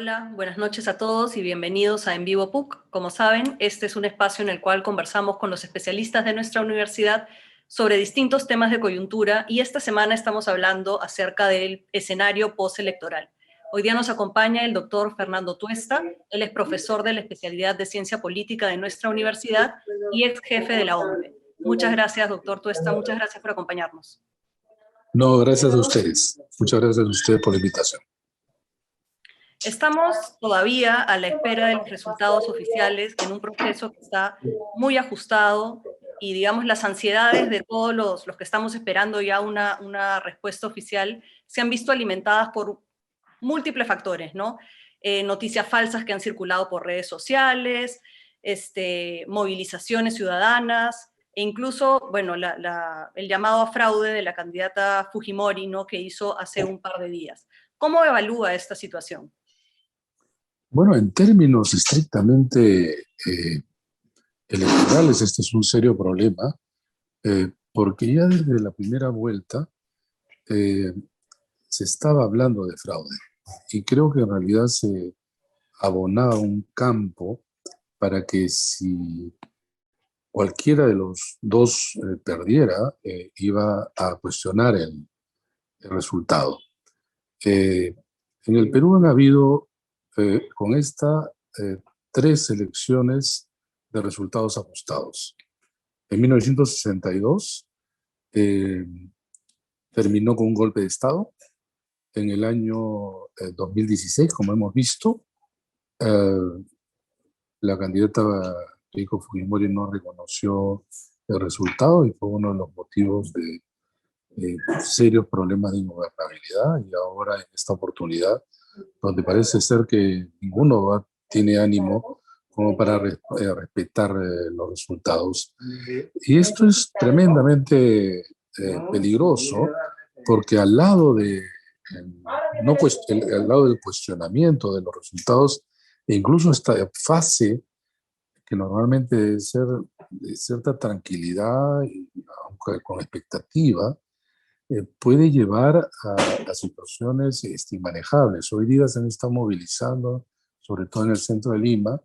Hola, buenas noches a todos y bienvenidos a En Vivo PUC. Como saben, este es un espacio en el cual conversamos con los especialistas de nuestra universidad sobre distintos temas de coyuntura y esta semana estamos hablando acerca del escenario postelectoral. Hoy día nos acompaña el doctor Fernando Tuesta. Él es profesor de la especialidad de Ciencia Política de nuestra universidad y ex jefe de la OMPE. Muchas gracias, doctor Tuesta. Muchas gracias por acompañarnos. No, gracias a ustedes. Muchas gracias a ustedes por la invitación. Estamos todavía a la espera de los resultados oficiales en un proceso que está muy ajustado y, digamos, las ansiedades de todos los que estamos esperando ya una respuesta oficial se han visto alimentadas por múltiples factores, ¿no? Noticias falsas que han circulado por redes sociales, movilizaciones ciudadanas e incluso, bueno, el llamado a fraude de la candidata Fujimori, ¿no? Que hizo hace un par de días. ¿Cómo evalúa esta situación? Bueno, en términos estrictamente electorales, este es un serio problema, porque ya desde la primera vuelta se estaba hablando de fraude y creo que en realidad se abonaba un campo para que si cualquiera de los dos perdiera, iba a cuestionar el resultado. En el Perú han habido con esta 3 elecciones de resultados ajustados. En 1962 terminó con un golpe de Estado. En el año 2016, como hemos visto, la candidata Keiko Fujimori no reconoció el resultado y fue uno de los motivos de serios problemas de ingobernabilidad, y ahora en esta oportunidad donde parece ser que ninguno tiene ánimo como para respetar los resultados. Y esto es tremendamente peligroso, porque al lado, al lado del cuestionamiento de los resultados, e incluso esta fase que normalmente debe ser de cierta tranquilidad, aunque con expectativa, puede llevar a situaciones inmanejables. Hoy día se han estado movilizando, sobre todo en el centro de Lima,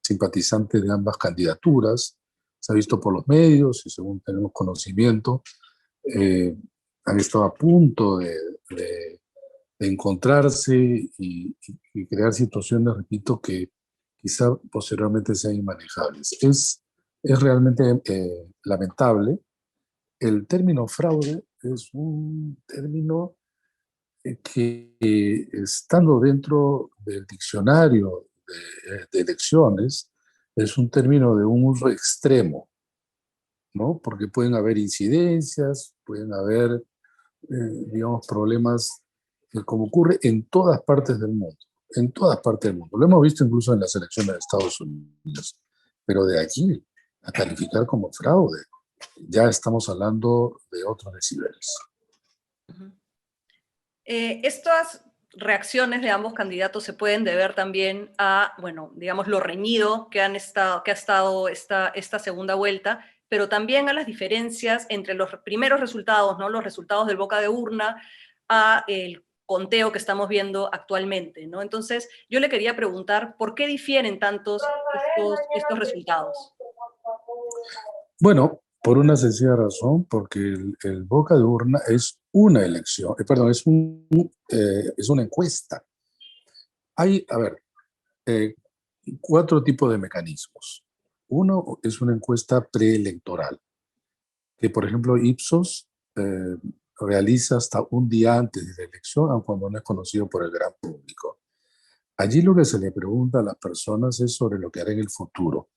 simpatizantes de ambas candidaturas. Se ha visto por los medios y según tenemos conocimiento, han estado a punto de encontrarse y crear situaciones, repito, que quizá posteriormente sean inmanejables. Es realmente lamentable. El término fraude es un término que, estando dentro del diccionario de elecciones, es un término de un uso extremo, ¿no? Porque pueden haber incidencias, pueden haber, digamos, problemas, como ocurre en todas partes del mundo, en todas partes del mundo. Lo hemos visto incluso en las elecciones de Estados Unidos, pero de allí a calificar como fraude, ya estamos hablando de otros decibeles. Estas reacciones de ambos candidatos se pueden deber también a, bueno, digamos, lo reñido que ha estado esta segunda vuelta, pero también a las diferencias entre los primeros resultados, ¿no? Los resultados del boca de urna, a el conteo que estamos viendo actualmente, ¿no? Entonces, yo le quería preguntar, ¿por qué difieren tantos estos resultados? Bueno, por una sencilla razón, porque el boca de urna es una elección, perdón, es una encuesta. Hay, a ver, 4 tipos de mecanismos. Uno es una encuesta preelectoral, que por ejemplo Ipsos realiza hasta un día antes de la elección, aun cuando no es conocido por el gran público. Allí lo que se le pregunta a las personas es sobre lo que hará en el futuro.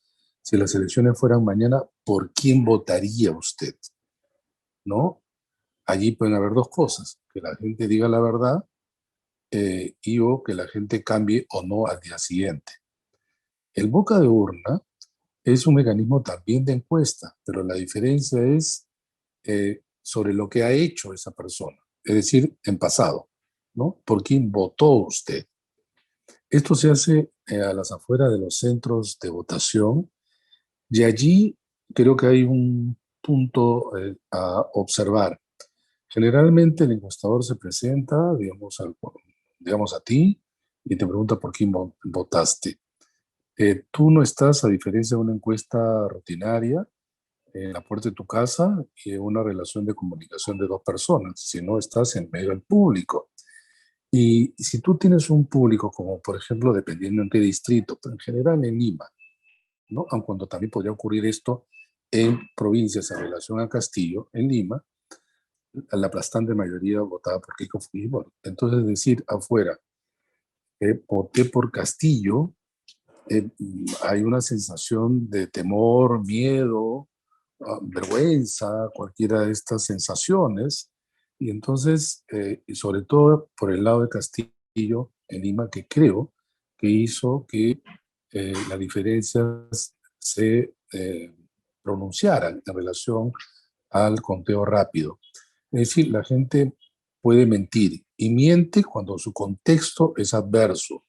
Si las elecciones fueran mañana, ¿por quién votaría usted? ¿No? Allí pueden haber 2 cosas: que la gente diga la verdad o que la gente cambie o no al día siguiente. El boca de urna es un mecanismo también de encuesta, pero la diferencia es sobre lo que ha hecho esa persona, es decir, en pasado, ¿no? ¿Por quién votó usted? Esto se hace a las afueras de los centros de votación, y allí creo que hay un punto a observar. Generalmente el encuestador se presenta, digamos, digamos, a ti y te pregunta por quién votaste. Tú no estás, a diferencia de una encuesta rutinaria, en la puerta de tu casa y en una relación de comunicación de dos personas, sino estás en medio del público. Y si tú tienes un público, como por ejemplo, dependiendo en qué distrito, pero en general en Lima, ¿no? Aun cuando también podría ocurrir esto en provincias en relación a Castillo, en Lima, la aplastante mayoría votaba por Keiko Fujimori. Entonces, decir afuera, voté por Castillo, hay una sensación de temor, miedo, vergüenza, cualquiera de estas sensaciones. Y entonces, y sobre todo por el lado de Castillo en Lima, que creo que hizo que las diferencias se pronunciaran en relación al conteo rápido. Es decir, la gente puede mentir y miente cuando su contexto es adverso.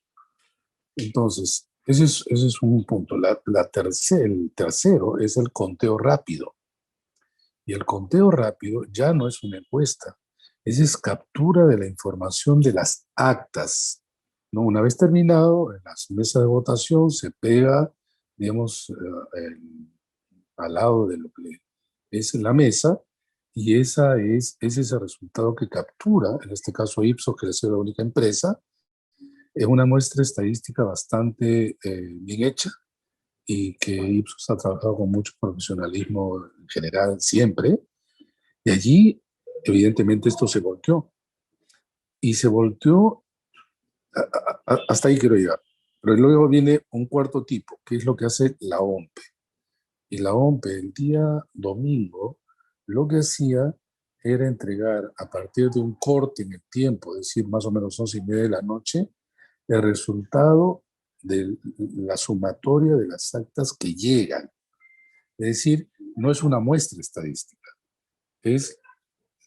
Entonces, ese es un punto. El tercero es el conteo rápido. Y el conteo rápido ya no es una encuesta, es captura de la información de las actas, ¿no? Una vez terminado, en las mesas de votación se pega, digamos, al lado de lo que es la mesa, y es ese resultado que captura, en este caso Ipsos, que es la única empresa, es una muestra estadística bastante bien hecha y que Ipsos ha trabajado con mucho profesionalismo en general siempre. Y allí, evidentemente, esto se volteó. Y se volteó, hasta ahí quiero llegar. Pero luego viene un cuarto tipo, que es lo que hace la OMPE. Y la OMPE el día domingo lo que hacía era entregar a partir de un corte en el tiempo, es decir, más o menos 11:30 de la noche, el resultado de la sumatoria de las actas que llegan. Es decir, no es una muestra estadística, es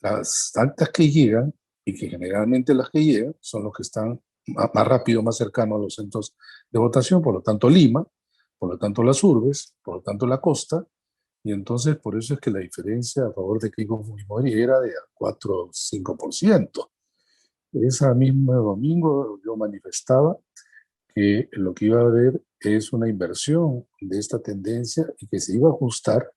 las actas que llegan, y que generalmente las que llegan son los que están más rápido, más cercanos a los centros de votación, por lo tanto Lima, por lo tanto las urbes, por lo tanto la costa, y entonces por eso es que la diferencia a favor de Keiko Fujimori era de 4 o 5%. Ese mismo domingo yo manifestaba que lo que iba a haber es una inversión de esta tendencia y que se iba a ajustar,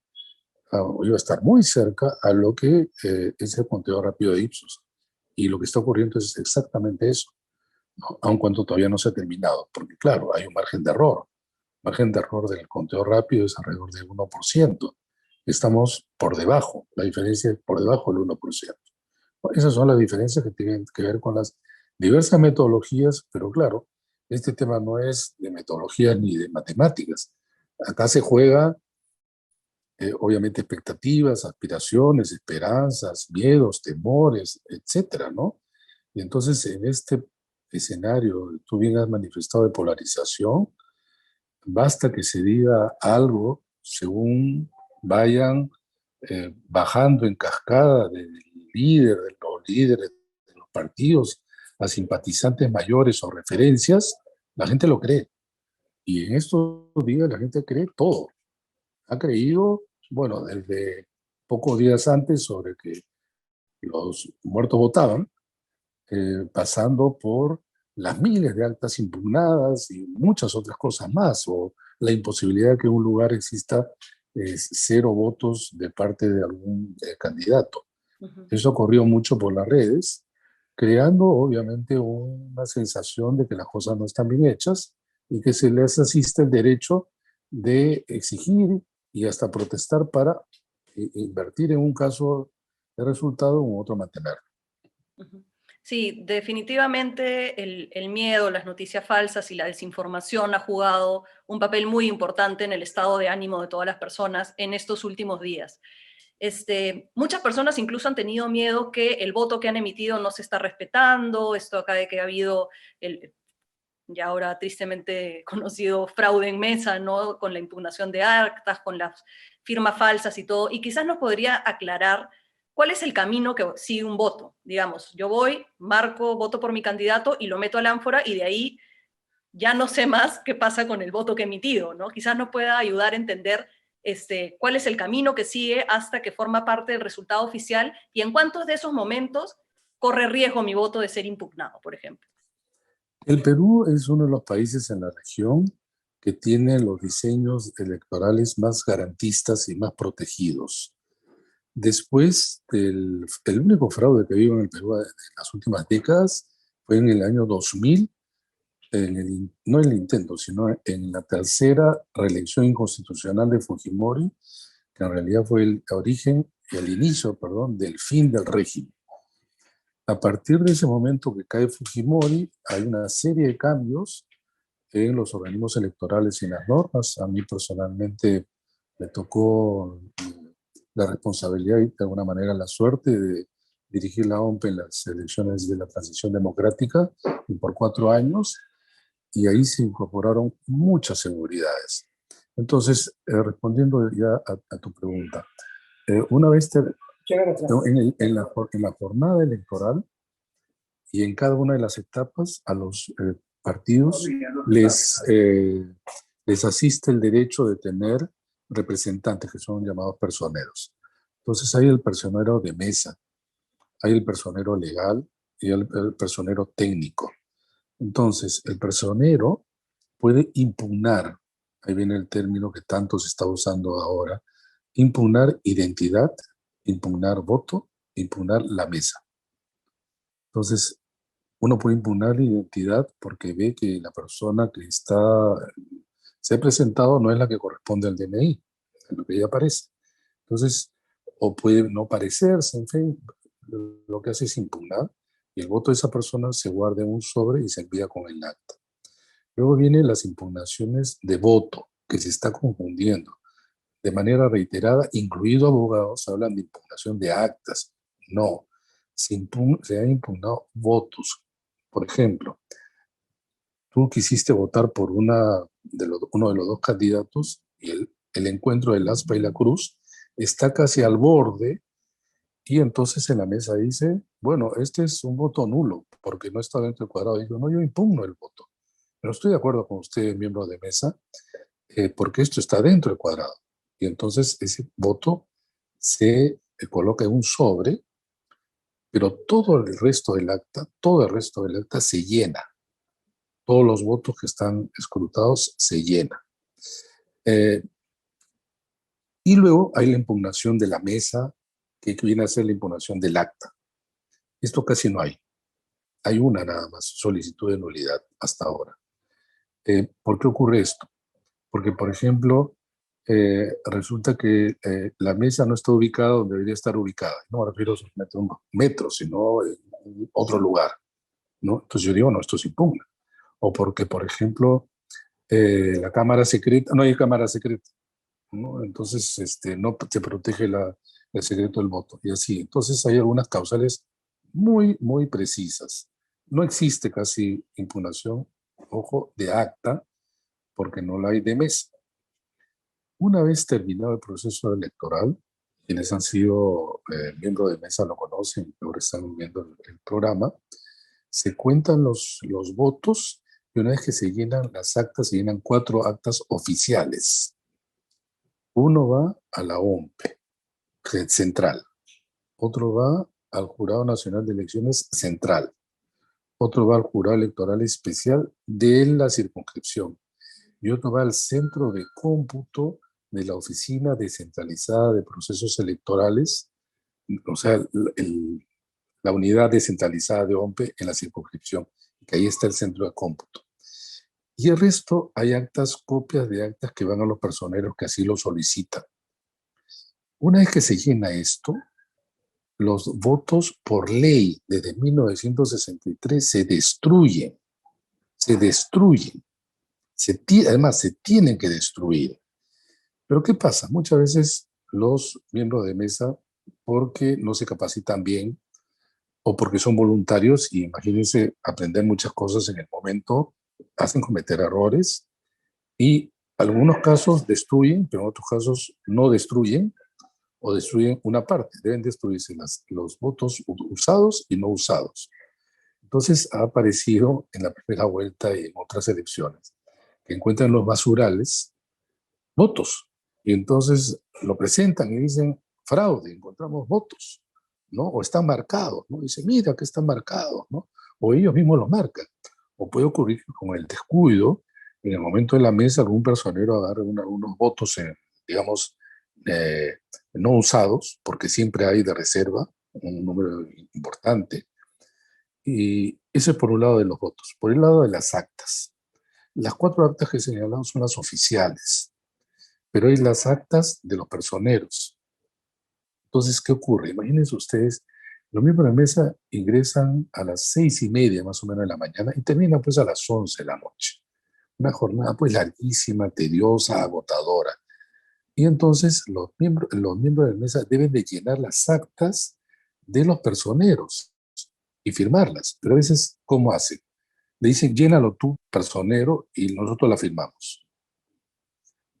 iba a estar muy cerca a lo que es el conteo rápido de Ipsos. Y lo que está ocurriendo es exactamente eso, ¿no? Aun cuando todavía no se ha terminado, porque claro, hay un margen de error. El margen de error del conteo rápido es alrededor del 1%. Estamos por debajo, la diferencia es por debajo del 1%. Esas son las diferencias que tienen que ver con las diversas metodologías, pero claro, este tema no es de metodología ni de matemáticas. Acá se juega, obviamente, expectativas, aspiraciones, esperanzas, miedos, temores, etcétera, ¿no? Y entonces, en este escenario, tú bien has manifestado de polarización, basta que se diga algo según vayan bajando en cascada del líder, de los líderes de los partidos, a simpatizantes mayores o referencias, la gente lo cree. Y en estos días la gente cree todo. Ha creído, bueno, desde pocos días antes sobre que los muertos votaban, pasando por las miles de actas impugnadas y muchas otras cosas más, o la imposibilidad de que en un lugar exista 0 votos de parte de algún candidato. Ujú. Eso corrió mucho por las redes, creando obviamente una sensación de que las cosas no están bien hechas y que se les asiste el derecho de exigir y hasta protestar para invertir en un caso de resultado, en otro mantener. Ujú. Sí, definitivamente el miedo, las noticias falsas y la desinformación ha jugado un papel muy importante en el estado de ánimo de todas las personas en estos últimos días. Muchas personas incluso han tenido miedo que el voto que han emitido no se está respetando, esto acá de que ha habido el ya ahora tristemente conocido fraude en mesa, ¿no? Con la impugnación de actas, con las firmas falsas y todo. Y quizás nos podría aclarar cuál es el camino que sigue un voto. Digamos, yo voy, marco, voto por mi candidato y lo meto al ánfora y de ahí ya no sé más qué pasa con el voto que he emitido, ¿no? Quizás nos pueda ayudar a entender cuál es el camino que sigue hasta que forma parte del resultado oficial y en cuántos de esos momentos corre riesgo mi voto de ser impugnado, por ejemplo. El Perú es uno de los países en la región que tiene los diseños electorales más garantistas y más protegidos. Después el único fraude que vivo en el Perú en las últimas décadas fue en el año 2000, no en el intento, sino en la tercera reelección inconstitucional de Fujimori, que en realidad fue el origen, el inicio, perdón, del fin del régimen. A partir de ese momento que cae Fujimori, hay una serie de cambios en los organismos electorales y en las normas. A mí personalmente me tocó la responsabilidad y de alguna manera la suerte de dirigir la OMP en las elecciones de la transición democrática y por 4 años, y ahí se incorporaron muchas seguridades. Entonces, respondiendo ya a tu pregunta, una vez en la jornada electoral y en cada una de las etapas a los partidos les asiste el derecho de tener representantes que son llamados personeros. Entonces hay el personero de mesa, hay el personero legal y el personero técnico. Entonces el personero puede impugnar, ahí viene el término que tanto se está usando ahora, impugnar identidad, impugnar voto, impugnar la mesa. Entonces, uno puede impugnar la identidad porque ve que la persona que se ha presentado no es la que corresponde al DNI, en lo que ella aparece. Entonces, o puede no parecerse, en fin, lo que hace es impugnar y el voto de esa persona se guarda en un sobre y se envía con el acta. Luego vienen las impugnaciones de voto, que se está confundiendo. De manera reiterada, incluido abogados, hablan de impugnación de actas. No, se han impugnado votos. Por ejemplo, tú quisiste votar por uno de los dos candidatos y el encuentro del aspa y la cruz está casi al borde y entonces en la mesa dice, bueno, este es un voto nulo porque no está dentro del cuadrado. Digo, no, yo impugno el voto. Pero estoy de acuerdo con usted, miembro de mesa, porque esto está dentro del cuadrado. Y entonces ese voto se coloca en un sobre, pero todo el resto del acta se llena. Todos los votos que están escrutados se llenan. Eh, y luego hay la impugnación de la mesa, que viene a ser la impugnación del acta. Esto casi no hay. Hay una nada más, solicitud de nulidad hasta ahora. ¿Por qué ocurre esto? Porque, por ejemplo, resulta que la mesa no está ubicada donde debería estar ubicada. No me refiero a un metro, sino en otro lugar, ¿no? Entonces yo digo, no, esto se impugna. O porque, por ejemplo, la cámara secreta, no hay cámara secreta, ¿no? Entonces no se protege el secreto del voto y así. Entonces hay algunas causales muy, muy precisas. No existe casi impugnación, ojo, de acta, porque no la hay de mesa. Una vez terminado el proceso electoral, quienes han sido miembros de mesa lo conocen, ahora están viendo el programa, se cuentan los votos y una vez que se llenan las actas, se llenan 4 actas oficiales. Uno va a la OMP central, otro va al Jurado Nacional de Elecciones central, otro va al Jurado Electoral Especial de la circunscripción y otro va al Centro de Cómputo de la Oficina Descentralizada de Procesos Electorales, o sea, la unidad descentralizada de OMPE en la circunscripción, que ahí está el centro de cómputo. Y el resto hay copias de actas que van a los personeros que así lo solicitan. Una vez que se llena esto, los votos por ley desde 1963 se destruyen, además se tienen que destruir. Pero ¿qué pasa? Muchas veces los miembros de mesa, porque no se capacitan bien o porque son voluntarios, y imagínense aprender muchas cosas en el momento, hacen cometer errores y algunos casos destruyen, pero en otros casos no destruyen o destruyen una parte. Deben destruirse los votos usados y no usados. Entonces ha aparecido en la primera vuelta y en otras elecciones que encuentran los basurales votos. Y entonces lo presentan y dicen, fraude, encontramos votos, ¿no? O están marcados, ¿no? Dice, mira que están marcados, ¿no? O ellos mismos los marcan. O puede ocurrir que con el descuido, en el momento de la mesa, algún personero agarre unos votos, digamos, eh, no usados, porque siempre hay de reserva un número importante. Y eso es por un lado de los votos. Por el lado de las actas. Las 4 actas que he señalado son las oficiales, pero hay las actas de los personeros. Entonces, ¿qué ocurre? Imagínense ustedes, los miembros de mesa ingresan a las 6:30 más o menos de la mañana y terminan pues a las 11 de la noche. Una jornada pues larguísima, tediosa, agotadora. Y entonces los miembros de mesa deben de llenar las actas de los personeros y firmarlas. Pero a veces, ¿cómo hacen? Le dicen, llénalo tú, personero, y nosotros la firmamos.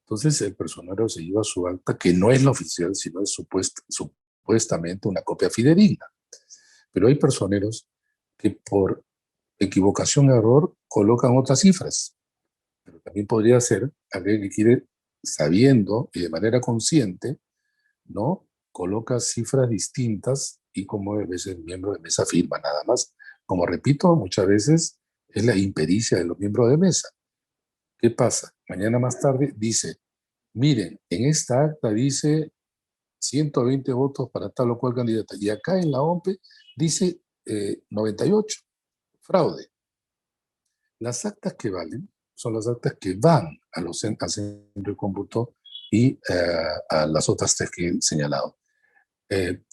Entonces el personero se lleva su acta, que no es la oficial, sino es supuestamente una copia fidedigna. Pero hay personeros que por equivocación, error, colocan otras cifras. Pero también podría ser alguien que quiere, sabiendo y de manera consciente, ¿no? Coloca cifras distintas y como a veces el miembro de mesa firma nada más. Como repito, muchas veces es la impericia de los miembros de mesa. ¿Qué pasa? Mañana más tarde dice, miren, en esta acta dice 120 votos para tal o cual candidata. Y acá en la OMPE dice 98, fraude. Las actas que valen son las actas que van al centro de cómputo y a las otras tres que he señalado.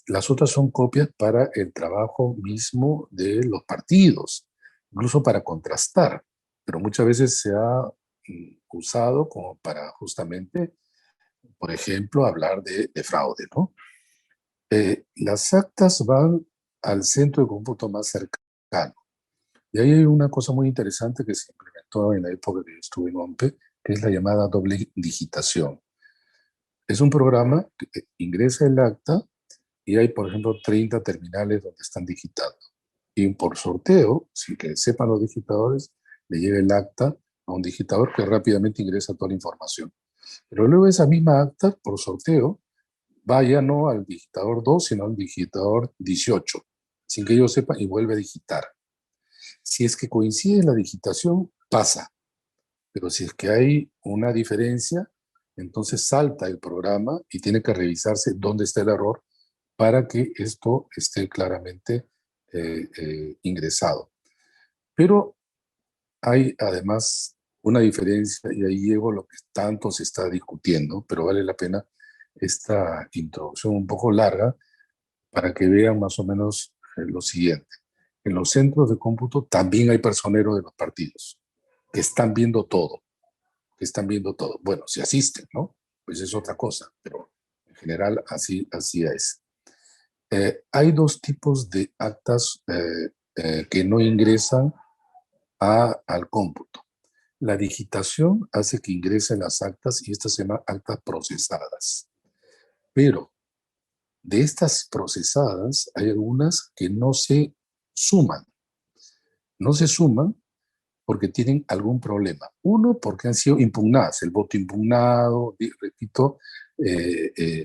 Las otras son copias para el trabajo mismo de los partidos, incluso para contrastar, pero muchas veces se ha usado como para justamente, por ejemplo, hablar de fraude, ¿no? Las actas van al centro de cómputo más cercano. Y ahí hay una cosa muy interesante que se implementó en la época que yo estuve en OMPE, que es la llamada doble digitación. Es un programa que ingresa el acta y hay, por ejemplo, 30 terminales donde están digitando. Y por sorteo, sin que sepan los digitadores, le llega el acta a un digitador que rápidamente ingresa toda la información. Pero luego esa misma acta, por sorteo, va ya no al digitador 2, sino al digitador 18, sin que ellos sepan, y vuelve a digitar. Si es que coincide la digitación, pasa. Pero si es que hay una diferencia, entonces salta el programa y tiene que revisarse dónde está el error para que esto esté claramente ingresado. Pero hay además una diferencia, y ahí llego a lo que tanto se está discutiendo, pero vale la pena esta introducción un poco larga para que vean más o menos lo siguiente. En los centros de cómputo también hay personeros de los partidos que están viendo todo, que están viendo todo. Bueno, si asisten, ¿no? Pues es otra cosa, pero en general así es. Hay dos tipos de actas que no ingresan al cómputo. La digitación hace que ingresen las actas y estas se llaman actas procesadas. Pero de estas procesadas hay algunas que no se suman. No se suman porque tienen algún problema. Uno, porque han sido impugnadas. El voto impugnado, repito,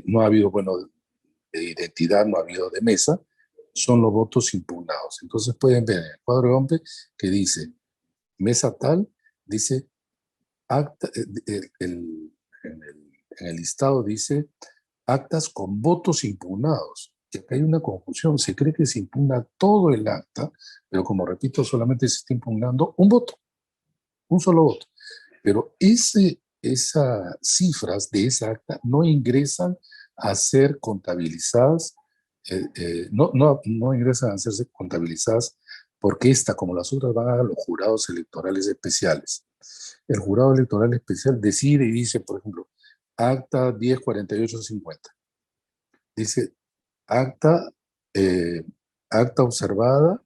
no ha habido, bueno, de identidad, no ha habido de mesa, son los votos impugnados. Entonces pueden ver en el cuadro de OMPE que dice, mesa tal, dice, acta, en el listado dice, actas con votos impugnados. Y acá hay una confusión, se cree que se impugna todo el acta, pero como repito, solamente se está impugnando un voto, un solo voto. Pero esas cifras de esa acta no ingresan a ser contabilizadas, no ingresan a ser contabilizadas porque esta, como las otras, van a los jurados electorales especiales. El jurado electoral especial decide y dice, por ejemplo, acta 104850. Dice, acta, eh, acta observada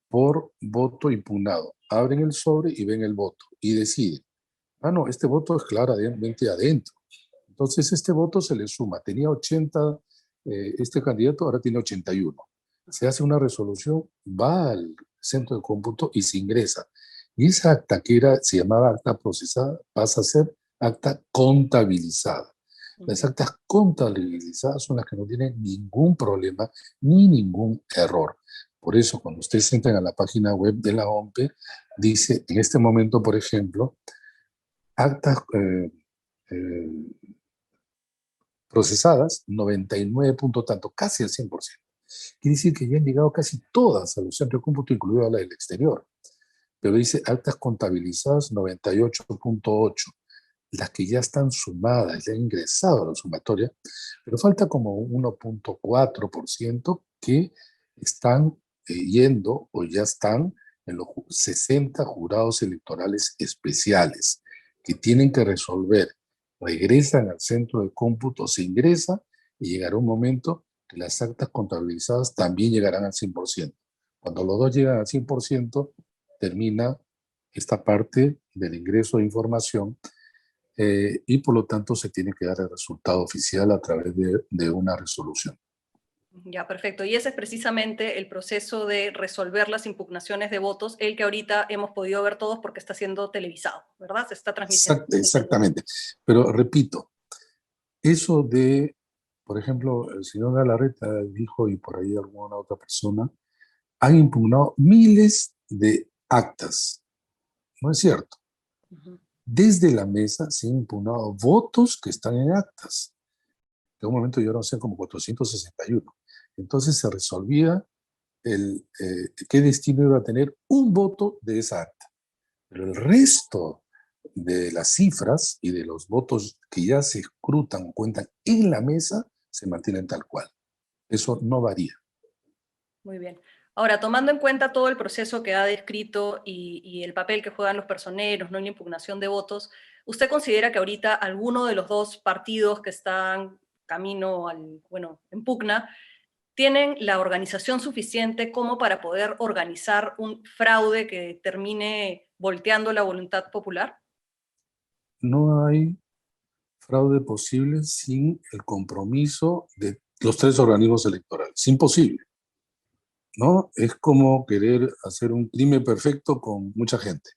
por voto impugnado. Abren el sobre y ven el voto y deciden. Ah, no, este voto es claramente adentro. Entonces, este voto se le suma. Tenía 80, este candidato ahora tiene 81. Se hace una resolución, va al centro de cómputo y se ingresa. Y esa acta que se llamaba acta procesada pasa a ser acta contabilizada. Las actas contabilizadas son las que no tienen ningún problema ni ningún error. Por eso, cuando ustedes entran a la página web de la OMPE, dice, en este momento, por ejemplo, actas eh, procesadas, 99 punto tanto, casi el 100%. Quiere decir que ya han llegado casi todas a los centros de cómputo, incluida la del exterior. Pero dice actas contabilizadas, 98.8. Las que ya están sumadas, ya han ingresado a la sumatoria, pero falta como 1.4% que están yendo o ya están en los 60 jurados electorales especiales que tienen que resolver. Regresan al centro de cómputo, se ingresa y llegará un momento que las actas contabilizadas también llegarán al 100%. Cuando los dos llegan al 100%, termina esta parte del ingreso de información y por lo tanto se tiene que dar el resultado oficial a través de una resolución. Ya, perfecto. Y ese es precisamente el proceso de resolver las impugnaciones de votos, el que ahorita hemos podido ver todos porque está siendo televisado, ¿verdad? Se está transmitiendo. Exactamente. Pero repito, eso de, por ejemplo, el señor Galarreta dijo, y por ahí alguna otra persona, han impugnado miles de actas. No es cierto. Uh-huh. Desde la mesa se han impugnado votos que están en actas. En un momento llegaron a ser como 461. Entonces se resolvía qué destino iba a tener un voto de esa acta. Pero el resto de las cifras y de los votos que ya se escrutan o cuentan en la mesa se mantienen tal cual. Eso no varía. Muy bien. Ahora, tomando en cuenta todo el proceso que ha descrito y el papel que juegan los personeros, ¿no?, en la impugnación de votos, ¿usted considera que ahorita alguno de los dos partidos que están camino al, bueno, en pugna, tienen la organización suficiente como para poder organizar un fraude que termine volteando la voluntad popular? No hay fraude posible sin el compromiso de los tres organismos electorales. Imposible, ¿no? Es como querer hacer un crimen perfecto con mucha gente.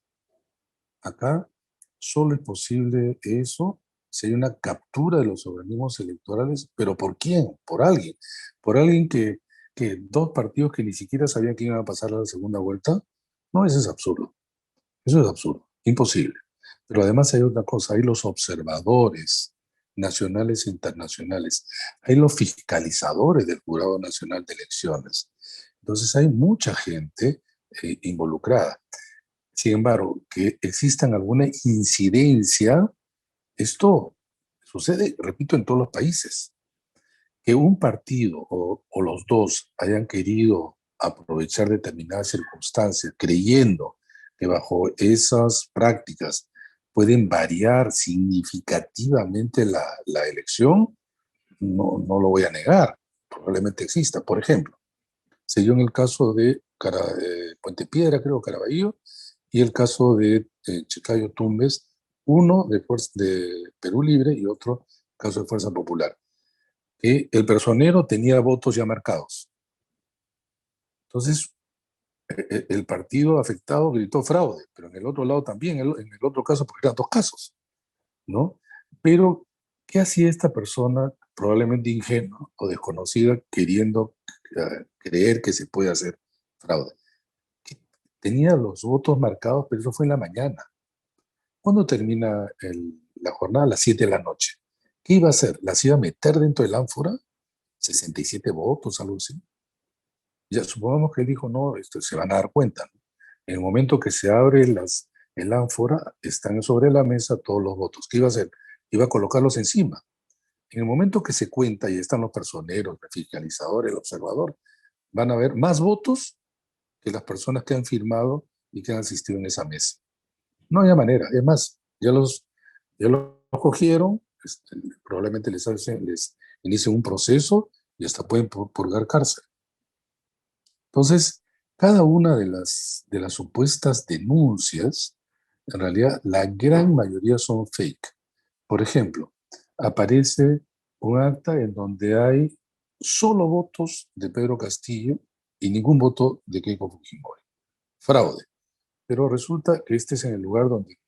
Acá solo es posible eso si hay una captura de los organismos electorales, pero ¿por quién? Por alguien. Por alguien que dos partidos que ni siquiera sabían que iban a pasar a la segunda vuelta. No, eso es absurdo. Eso es absurdo, imposible. Pero además hay otra cosa, hay los observadores nacionales e internacionales, hay los fiscalizadores del Jurado Nacional de Elecciones. Entonces hay mucha gente involucrada. Sin embargo, que existan alguna incidencia, esto sucede, repito, en todos los países. Que un partido o los dos hayan querido aprovechar determinadas circunstancias, creyendo que bajo esas prácticas pueden variar significativamente la elección, no lo voy a negar, probablemente exista. Por ejemplo, se dio en el caso de Puente Piedra, creo, Caraballo, y el caso de Chiclayo Tumbes, uno de Perú Libre y otro caso de Fuerza Popular, que el personero tenía votos ya marcados. Entonces, el partido afectado gritó fraude, pero en el otro lado también, en el otro caso, porque eran dos casos, ¿no? Pero, ¿qué hacía esta persona, probablemente ingenua o desconocida, queriendo creer que se puede hacer fraude? Que tenía los votos marcados, pero eso fue en la mañana. ¿Cuándo termina la jornada? A las 7 de la noche. ¿Qué iba a hacer? ¿Las iba a meter dentro del ánfora? 67 votos, algo así. Ya supongamos que él dijo, no, se van a dar cuenta, ¿no? En el momento que se abre el ánfora, están sobre la mesa todos los votos. ¿Qué iba a hacer? Iba a colocarlos encima. En el momento que se cuenta y están los personeros, el fiscalizador, el observador, van a haber más votos que las personas que han firmado y que han asistido en esa mesa. No hay manera. Es más, ya los cogieron, probablemente les inicien un proceso y hasta pueden purgar cárcel. Entonces, cada una de las supuestas denuncias, en realidad la gran mayoría son fake. Por ejemplo, aparece un acta en donde hay solo votos de Pedro Castillo y ningún voto de Keiko Fujimori. Fraude. Pero resulta que este es en el lugar donde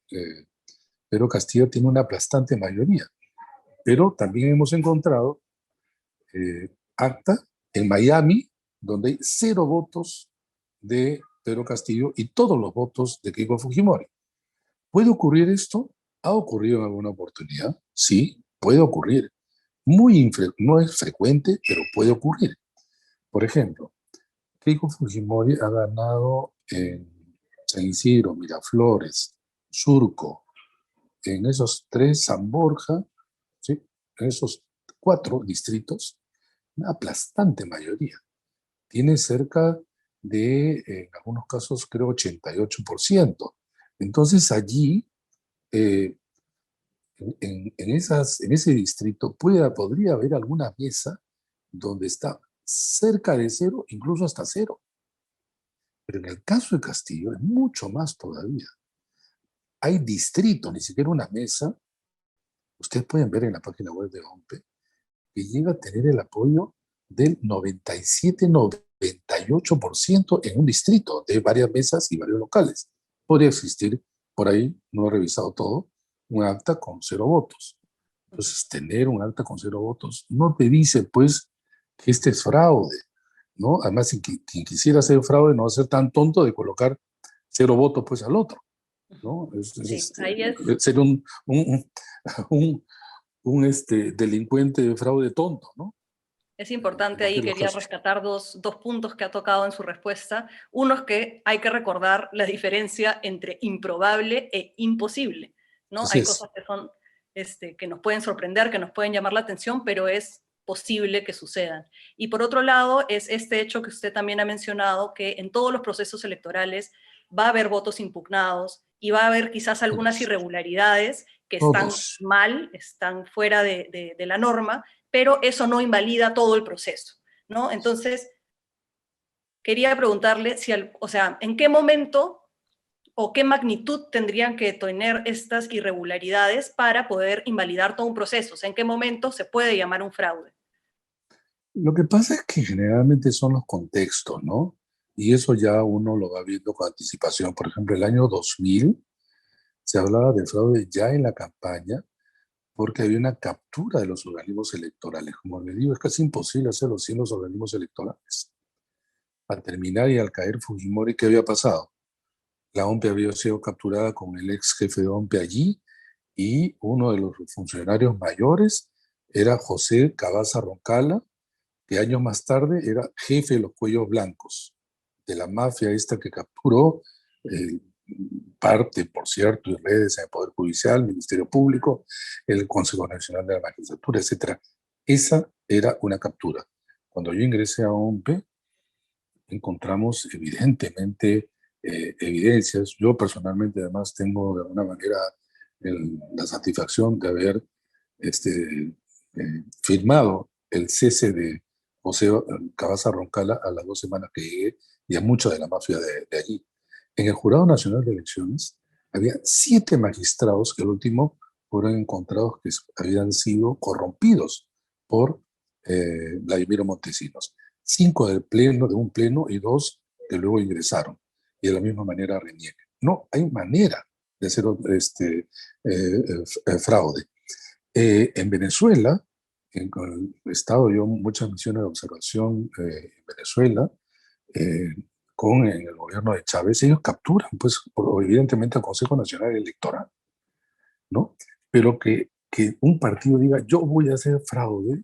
Pedro Castillo tiene una aplastante mayoría. Pero también hemos encontrado acta en Miami, donde hay 0 votos de Pedro Castillo y todos los votos de Keiko Fujimori. ¿Puede ocurrir esto? ¿Ha ocurrido en alguna oportunidad? Sí, puede ocurrir. No es frecuente, pero puede ocurrir. Por ejemplo, Keiko Fujimori ha ganado en San Isidro, Miraflores, Surco, en esos tres, San Borja, ¿sí? En esos 4 distritos, una aplastante mayoría. Tiene cerca de, en algunos casos, creo, 88%. Entonces allí, eh, en ese distrito, podría haber alguna mesa donde está cerca de cero, incluso hasta cero. Pero en el caso de Castillo es mucho más todavía. Hay distritos, ni siquiera una mesa. Ustedes pueden ver en la página web de OMPE que llega a tener el apoyo del 97-98% en un distrito de varias mesas y varios locales. Podría existir, por ahí, no he revisado todo, un acta con 0 votos. Entonces, tener un acta con 0 votos no te dice, pues, que este es fraude, ¿no? Además, quien quisiera hacer fraude no va a ser tan tonto de colocar 0 votos, pues, al otro, ¿no? Sí, ahí es. Ser un, delincuente de fraude tonto, ¿no? Es importante En ahí, aquellos quería casos. rescatar dos puntos que ha tocado en su respuesta. Uno es que hay que recordar la diferencia entre improbable e imposible, ¿no? Así Hay es. cosas que son, que nos pueden sorprender, que nos pueden llamar la atención, pero es posible que sucedan. Y por otro lado, es este hecho que usted también ha mencionado, que en todos los procesos electorales va a haber votos impugnados y va a haber quizás algunas Todos. irregularidades que están Todos. mal, están fuera de la norma, pero eso no invalida todo el proceso, ¿no? Entonces, quería preguntarle si, o sea, ¿en qué momento o qué magnitud tendrían que tener estas irregularidades para poder invalidar todo un proceso? O sea, ¿en qué momento se puede llamar un fraude? Lo que pasa es que generalmente son los contextos, ¿no? Y eso ya uno lo va viendo con anticipación. Por ejemplo, el año 2000 se hablaba de fraude ya en la campaña porque había una captura de los organismos electorales. Como les digo, es casi imposible hacerlo sin los organismos electorales. Al terminar y al caer Fujimori, ¿qué había pasado? La OMPE había sido capturada con el ex jefe de OMPE allí y uno de los funcionarios mayores era José Cabaza Roncala, que años más tarde era jefe de los Cuellos Blancos, de la mafia esta que capturó eh, parte, por cierto, y redes en el Poder Judicial, Ministerio Público, el Consejo Nacional de la Magistratura, etcétera. Esa era una captura. Cuando yo ingresé a OMPE, encontramos evidentemente evidencias. Yo personalmente además tengo de alguna manera la satisfacción de haber firmado el cese de José Cabaza Roncala a las 2 semanas que llegué y a mucha de la mafia de allí. En el Jurado Nacional de Elecciones había 7 magistrados que al último fueron encontrados que habían sido corrompidos por Vladimiro Montesinos. 5 de un pleno y 2 que luego ingresaron. Y de la misma manera Reñeque. No hay manera de hacer fraude. En Venezuela, he estado yo en muchas misiones de observación en Venezuela, eh, en el gobierno de Chávez, ellos capturan, pues, evidentemente al Consejo Nacional Electoral, ¿no? Pero que un partido diga, yo voy a hacer fraude,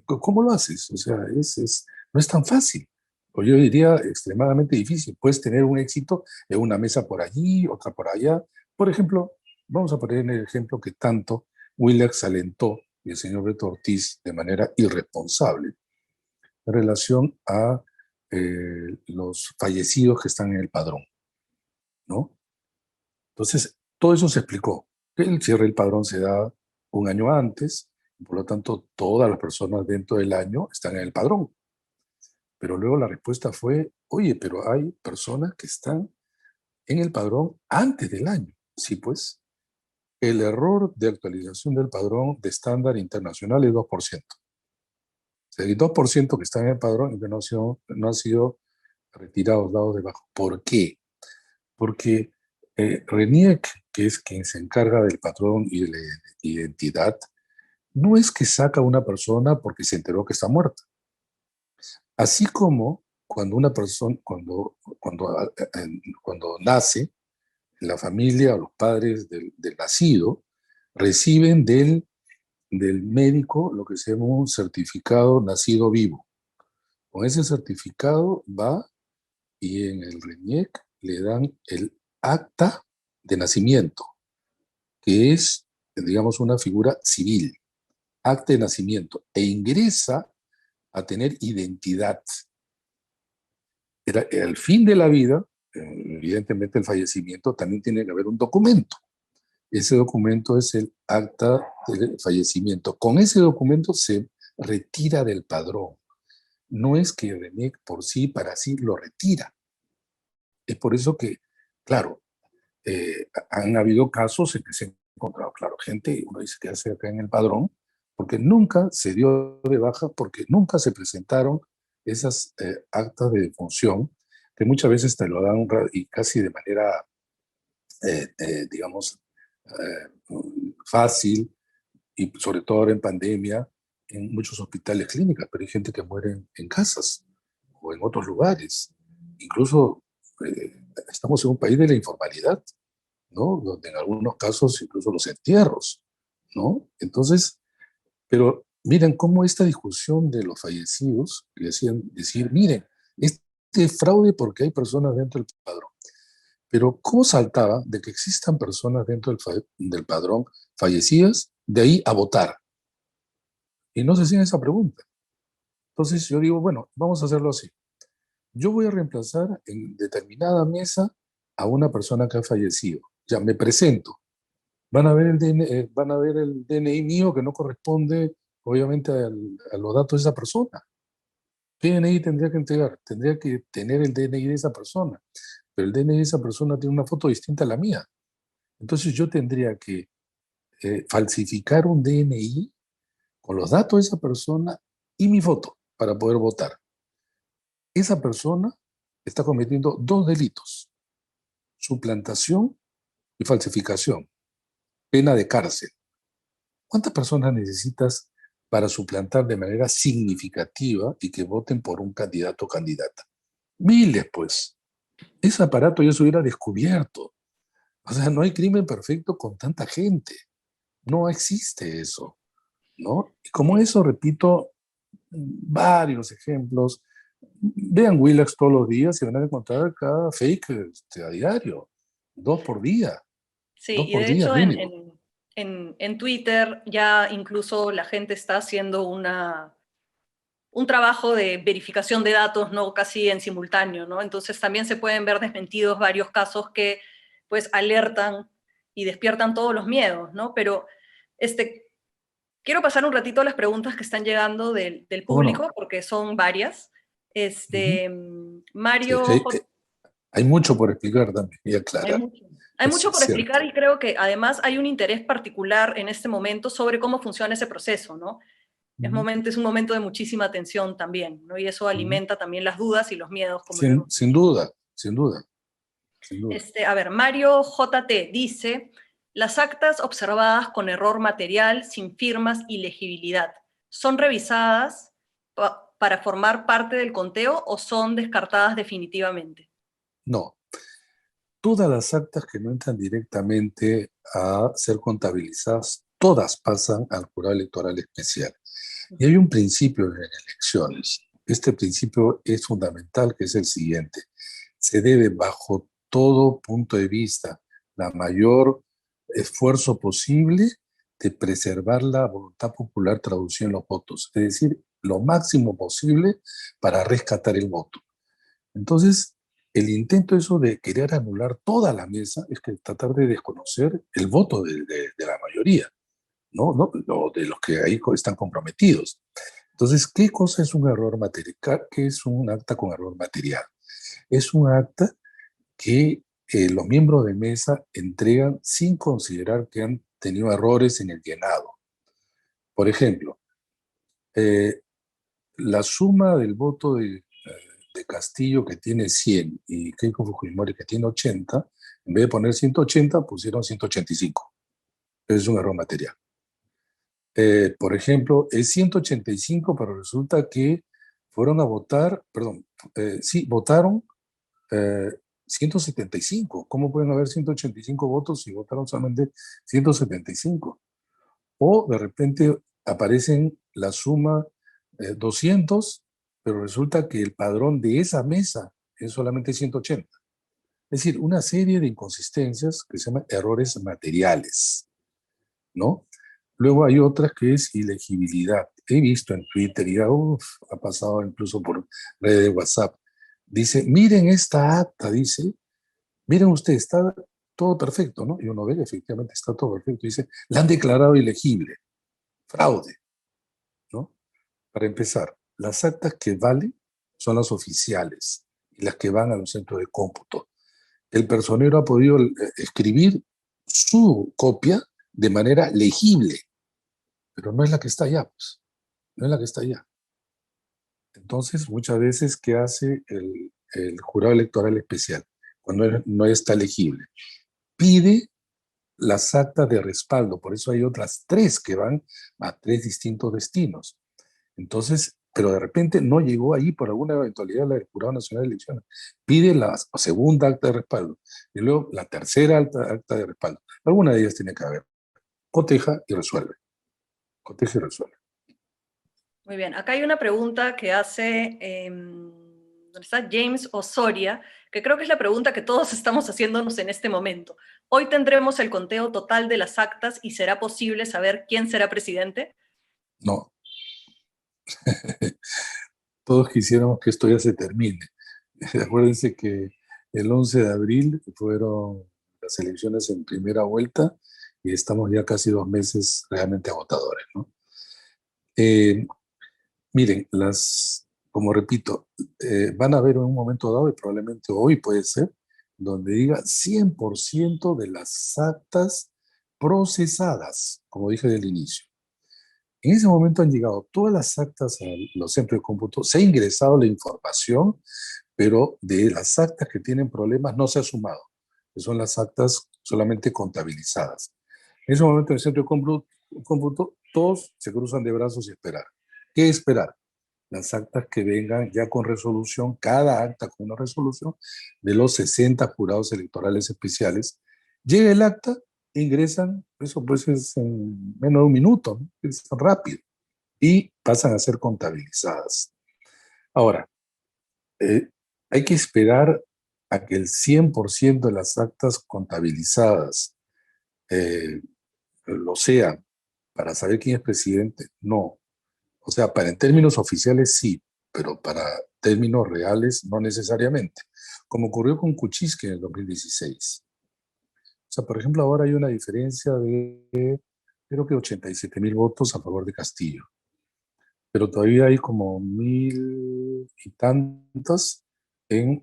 ¿cómo lo haces? O sea, no es tan fácil. O yo diría extremadamente difícil. Puedes tener un éxito en una mesa por allí, otra por allá. Por ejemplo, vamos a poner el ejemplo que tanto Willax alentó y el señor Beto Ortiz de manera irresponsable en relación a los fallecidos que están en el padrón, ¿no? Entonces, todo eso se explicó. El cierre del padrón se da un año antes, y por lo tanto, todas las personas dentro del año están en el padrón. Pero luego la respuesta fue, oye, pero hay personas que están en el padrón antes del año. Sí, pues, el error de actualización del padrón de estándar internacional es 2%. O sea, el 2% que están en el padrón y que no han sido retirados, dados de bajo. ¿Por qué? Porque RENIEC, que es quien se encarga del patrón y de la identidad, no es que saca a una persona porque se enteró que está muerta. Así como cuando una persona, cuando nace, la familia o los padres del nacido reciben del médico lo que se llama un certificado nacido vivo. Con ese certificado va y en el RENIEC le dan el acta de nacimiento, que es, digamos, una figura civil, acta de nacimiento, e ingresa a tener identidad. Al fin de la vida, evidentemente el fallecimiento, también tiene que haber un documento. Ese documento es el acta de fallecimiento. Con ese documento se retira del padrón. No es que RENIEC por sí, para sí, lo retira. Es por eso que, claro, han habido casos en que se ha encontrado, claro, gente, uno dice que hace acá en el padrón, porque nunca se dio de baja, porque nunca se presentaron esas actas de defunción, que muchas veces te lo dan y casi de manera, digamos, fácil, y sobre todo ahora en pandemia, en muchos hospitales clínicas, pero hay gente que muere en casas o en otros lugares. Incluso estamos en un país de la informalidad, ¿no? Donde en algunos casos incluso los entierros, ¿no? Entonces, pero miren cómo esta discusión de los fallecidos, que decían, decir, miren, este fraude porque hay personas dentro del padrón. Pero ¿cómo saltaba de que existan personas dentro del padrón fallecidas, de ahí a votar? Y no se hacían esa pregunta. Entonces yo digo, bueno, vamos a hacerlo así. Yo voy a reemplazar en determinada mesa a una persona que ha fallecido. Ya me presento. Van a ver van a ver el DNI mío que no corresponde, obviamente, a los datos de esa persona. ¿Qué DNI tendría que entregar? Tendría que tener el DNI de esa persona. Pero el DNI de esa persona tiene una foto distinta a la mía. Entonces yo tendría que falsificar un DNI con los datos de esa persona y mi foto para poder votar. Esa persona está cometiendo dos delitos: suplantación y falsificación, pena de cárcel. ¿Cuántas personas necesitas para suplantar de manera significativa y que voten por un candidato o candidata? Miles, pues. Ese aparato ya se hubiera descubierto. O sea, no hay crimen perfecto con tanta gente. No existe eso, ¿no? Y como Sí. eso, repito, varios ejemplos. Vean Willax todos los días y van a encontrar cada fake a diario. Dos por día. Sí, Dos y por de día hecho mínimo. en Twitter ya incluso la gente está haciendo un trabajo de verificación de datos, ¿no? Casi en simultáneo, ¿no? Entonces también se pueden ver desmentidos varios casos que pues alertan y despiertan todos los miedos, ¿no? Pero este, quiero pasar un ratito a las preguntas que están llegando del ¿Cómo no? público, porque son varias. Ujú. Sí, es que Mario J. hay mucho por explicar también y Hay aclarar. mucho. Hay Eso mucho es por explicar cierto. y creo que además hay un interés particular en este momento sobre cómo funciona ese proceso, ¿no? Ujú, Es un momento de muchísima tensión también, ¿no? Y eso ujú. alimenta también las dudas y los miedos, como lo hemos Sin dicho. duda, sin duda, sin duda. A ver, Mario JT dice, las actas observadas con error material, sin firmas y legibilidad, ¿son revisadas para formar parte del conteo o son descartadas definitivamente? No, todas las actas que no entran directamente a ser contabilizadas, todas pasan al jurado electoral especial. Y hay un principio en elecciones. Este principio es fundamental, que es el siguiente. Se debe, bajo todo punto de vista, la mayor esfuerzo posible de preservar la voluntad popular traducida en los votos. Es decir, lo máximo posible para rescatar el voto. Entonces, el intento eso de querer anular toda la mesa es que tratar de desconocer el voto de la mayoría, ¿no? ¿No? De los que ahí están comprometidos. Entonces, ¿qué cosa es un error material? ¿Qué es un acta con error material? Es un acta que los miembros de mesa entregan sin considerar que han tenido errores en el llenado. Por ejemplo, eh, la suma del voto de Castillo, que tiene 100, y Keiko Fujimori, que tiene 80, en vez de poner 180, pusieron 185. Es un error material. Por ejemplo, es 185, pero resulta que fueron a votar, perdón, sí, votaron 175. ¿Cómo pueden haber 185 votos si votaron solamente 175? O de repente aparecen la suma 200, pero resulta que el padrón de esa mesa es solamente 180. Es decir, una serie de inconsistencias que se llaman errores materiales, ¿no? Luego hay otras que es ilegibilidad. He visto en Twitter y ha pasado incluso por redes de WhatsApp. Dice, miren esta acta, dice, miren usted, está todo perfecto, ¿no? Y uno ve que efectivamente está todo perfecto. Dice, la han declarado ilegible, fraude, ¿no? Para empezar, las actas que valen son las oficiales y las que van a los centros de cómputo. El personero ha podido escribir su copia de manera legible, pero no es la que está allá, pues, no es la que está allá. Entonces, muchas veces, ¿qué hace el jurado electoral especial cuando no está legible? Pide las actas de respaldo, por eso hay otras tres que van a tres distintos destinos. Entonces, pero de repente no llegó ahí por alguna eventualidad del Jurado Nacional de Elecciones. Pide la segunda acta de respaldo y luego la tercera acta de respaldo. Alguna de ellas tiene que haber. Coteja y resuelve. Coteja y resuelve. Muy bien, acá hay una pregunta que hace, ¿dónde está? James Osoria, que creo que es la pregunta que todos estamos haciéndonos en este momento. ¿Hoy tendremos el conteo total de las actas y será posible saber quién será presidente? No. Todos quisiéramos que esto ya se termine. Acuérdense que el 11 de abril fueron las elecciones en primera vuelta y estamos ya casi 2 meses realmente agotadores, ¿no? Eh, Miren, como repito, van a haber en un momento dado, y probablemente hoy puede ser, donde diga 100% de las actas procesadas, como dije del inicio. En ese momento han llegado todas las actas a los centros de cómputo, se ha ingresado la información, pero de las actas que tienen problemas no se ha sumado, que son las actas solamente contabilizadas. En ese momento en el centro de cómputo todos se cruzan de brazos y esperar. ¿Qué esperar? Las actas que vengan ya con resolución, cada acta con una resolución de los 60 jurados electorales especiales. Llega el acta, ingresan, eso pues es en menos de un minuto, ¿no? Es rápido, y pasan a ser contabilizadas. Ahora, eh, hay que esperar a que el 100% de las actas contabilizadas lo sean para saber quién es presidente. No. O sea, para en términos oficiales sí, pero para términos reales no necesariamente, como ocurrió con Kuczynski en el 2016. O sea, por ejemplo, ahora hay una diferencia de, creo que 87.000 votos a favor de Castillo, pero todavía hay como 1.000 y tantos que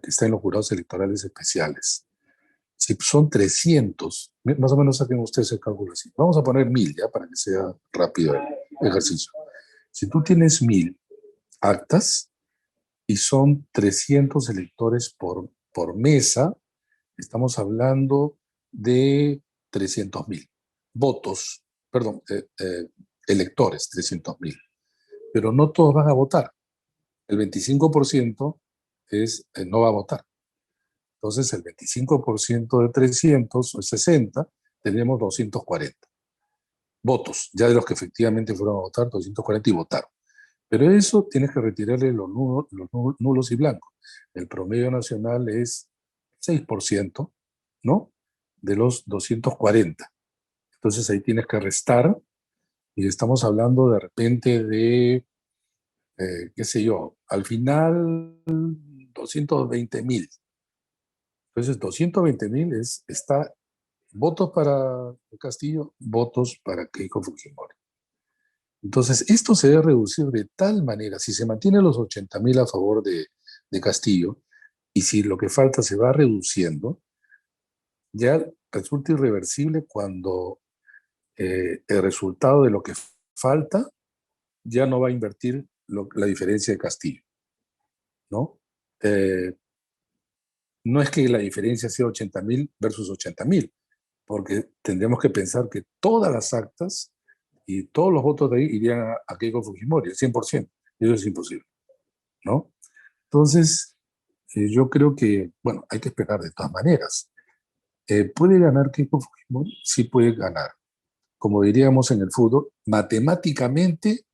están en los jurados electorales especiales. Si son 300, más o menos saquen ustedes el cálculo así. Vamos a poner 1.000 ya para que sea rápido el ejercicio. Si tú tienes 1.000 actas y son 300 electores por mesa, estamos hablando de 300.000 votos, perdón, electores, 300.000. Pero no todos van a votar. El 25% no va a votar. Entonces, el 25% de 300 o 60, tenemos 240 votos, ya de los que efectivamente fueron a votar, 240 y votaron. Pero eso tienes que retirarle los nulos y blancos. El promedio nacional es 6%, ¿no? De los 240. Entonces ahí tienes que restar y estamos hablando de repente de, qué sé yo, al final 220.000. Entonces 220.000 está votos para Castillo, votos para Keiko Fujimori. Entonces, esto se debe reducir de tal manera, si se mantiene los 80.000 a favor de Castillo, y si lo que falta se va reduciendo, ya resulta irreversible cuando el resultado de lo que falta ya no va a invertir la diferencia de Castillo, ¿no? Eh, no es que la diferencia sea 80.000 versus 80.000, porque tendríamos que pensar que todas las actas y todos los votos de ahí irían a Keiko Fujimori, el 100%, y eso es imposible. ¿no? Entonces, yo creo que, bueno, hay que esperar de todas maneras. ¿Puede ganar Keiko Fujimori? Sí puede ganar. Como diríamos en el fútbol, matemáticamente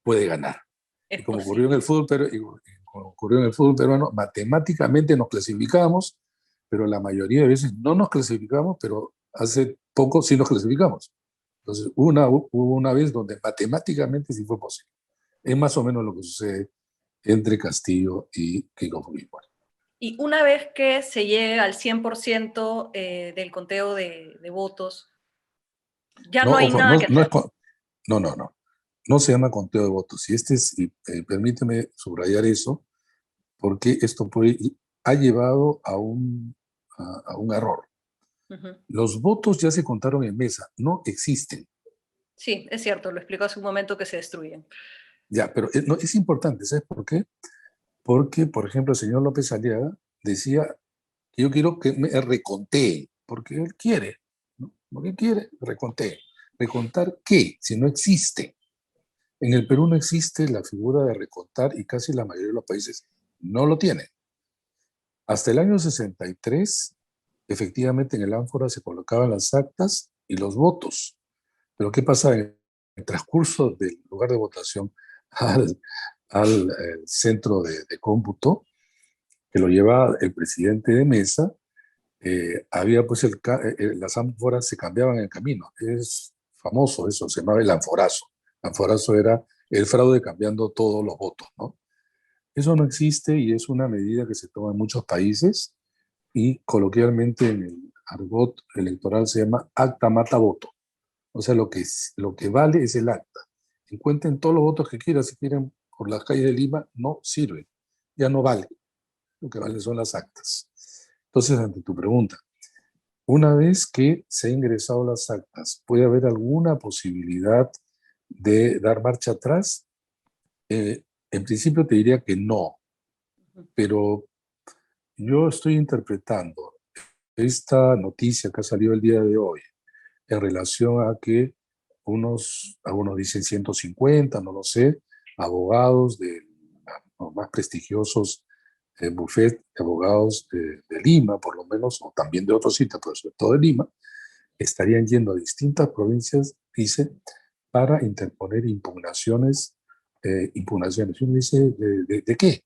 puede ganar. Es Y como ocurrió en el posible. fútbol, como ocurrió en el fútbol peruano, matemáticamente nos clasificamos, pero la mayoría de veces no nos clasificamos, pero hace poco sí nos clasificamos. Entonces, hubo una vez donde matemáticamente sí fue posible. Es más o menos lo que sucede entre Castillo y Keiko Fujimori. Y una vez que se llegue al 100% del conteo de votos, ya No, no hay ojo, nada que hacer. no. No se llama conteo de votos. Y permíteme subrayar eso, porque ha llevado a un error. Ujú. Los votos ya se contaron en mesa, no existen. Sí, es cierto, lo explicó hace un momento que se destruyen. Ya, pero no, es importante, ¿sabes por qué? Porque, por ejemplo, el señor López Aliaga decía que yo quiero que me reconteen, porque él quiere, ¿no? Porque quiere, recontee. ¿Recontar qué? Si no existe. En el Perú no existe la figura de recontar y casi la mayoría de los países no lo tienen. Hasta el año 63, efectivamente en el ánfora se colocaban las actas y los votos. Pero ¿qué pasa en el transcurso del lugar de votación al centro de cómputo, que lo lleva el presidente de mesa? Había pues las ánforas se cambiaban en el camino. Es famoso eso, se llamaba el anforazo. El anforazo era el fraude cambiando todos los votos, ¿no? Eso no existe y es una medida que se toma en muchos países y coloquialmente en el argot electoral se llama acta mata voto. O sea, lo que vale es el acta. Encuentren todos los votos que quieran, si quieren por las calles de Lima, no sirve, ya no vale. Lo que vale son las actas. Entonces, ante tu pregunta, una vez que se han ingresado las actas, ¿puede haber alguna posibilidad de dar marcha atrás? En principio te diría que no, pero yo estoy interpretando esta noticia que ha salido el día de hoy en relación a que algunos dicen 150, no lo sé, abogados de los más prestigiosos bufet de abogados de Lima, por lo menos, o también de otros sitios, pero sobre todo de Lima, estarían yendo a distintas provincias, dice, para interponer impugnaciones. Impugnaciones. Y uno dice, ¿de qué?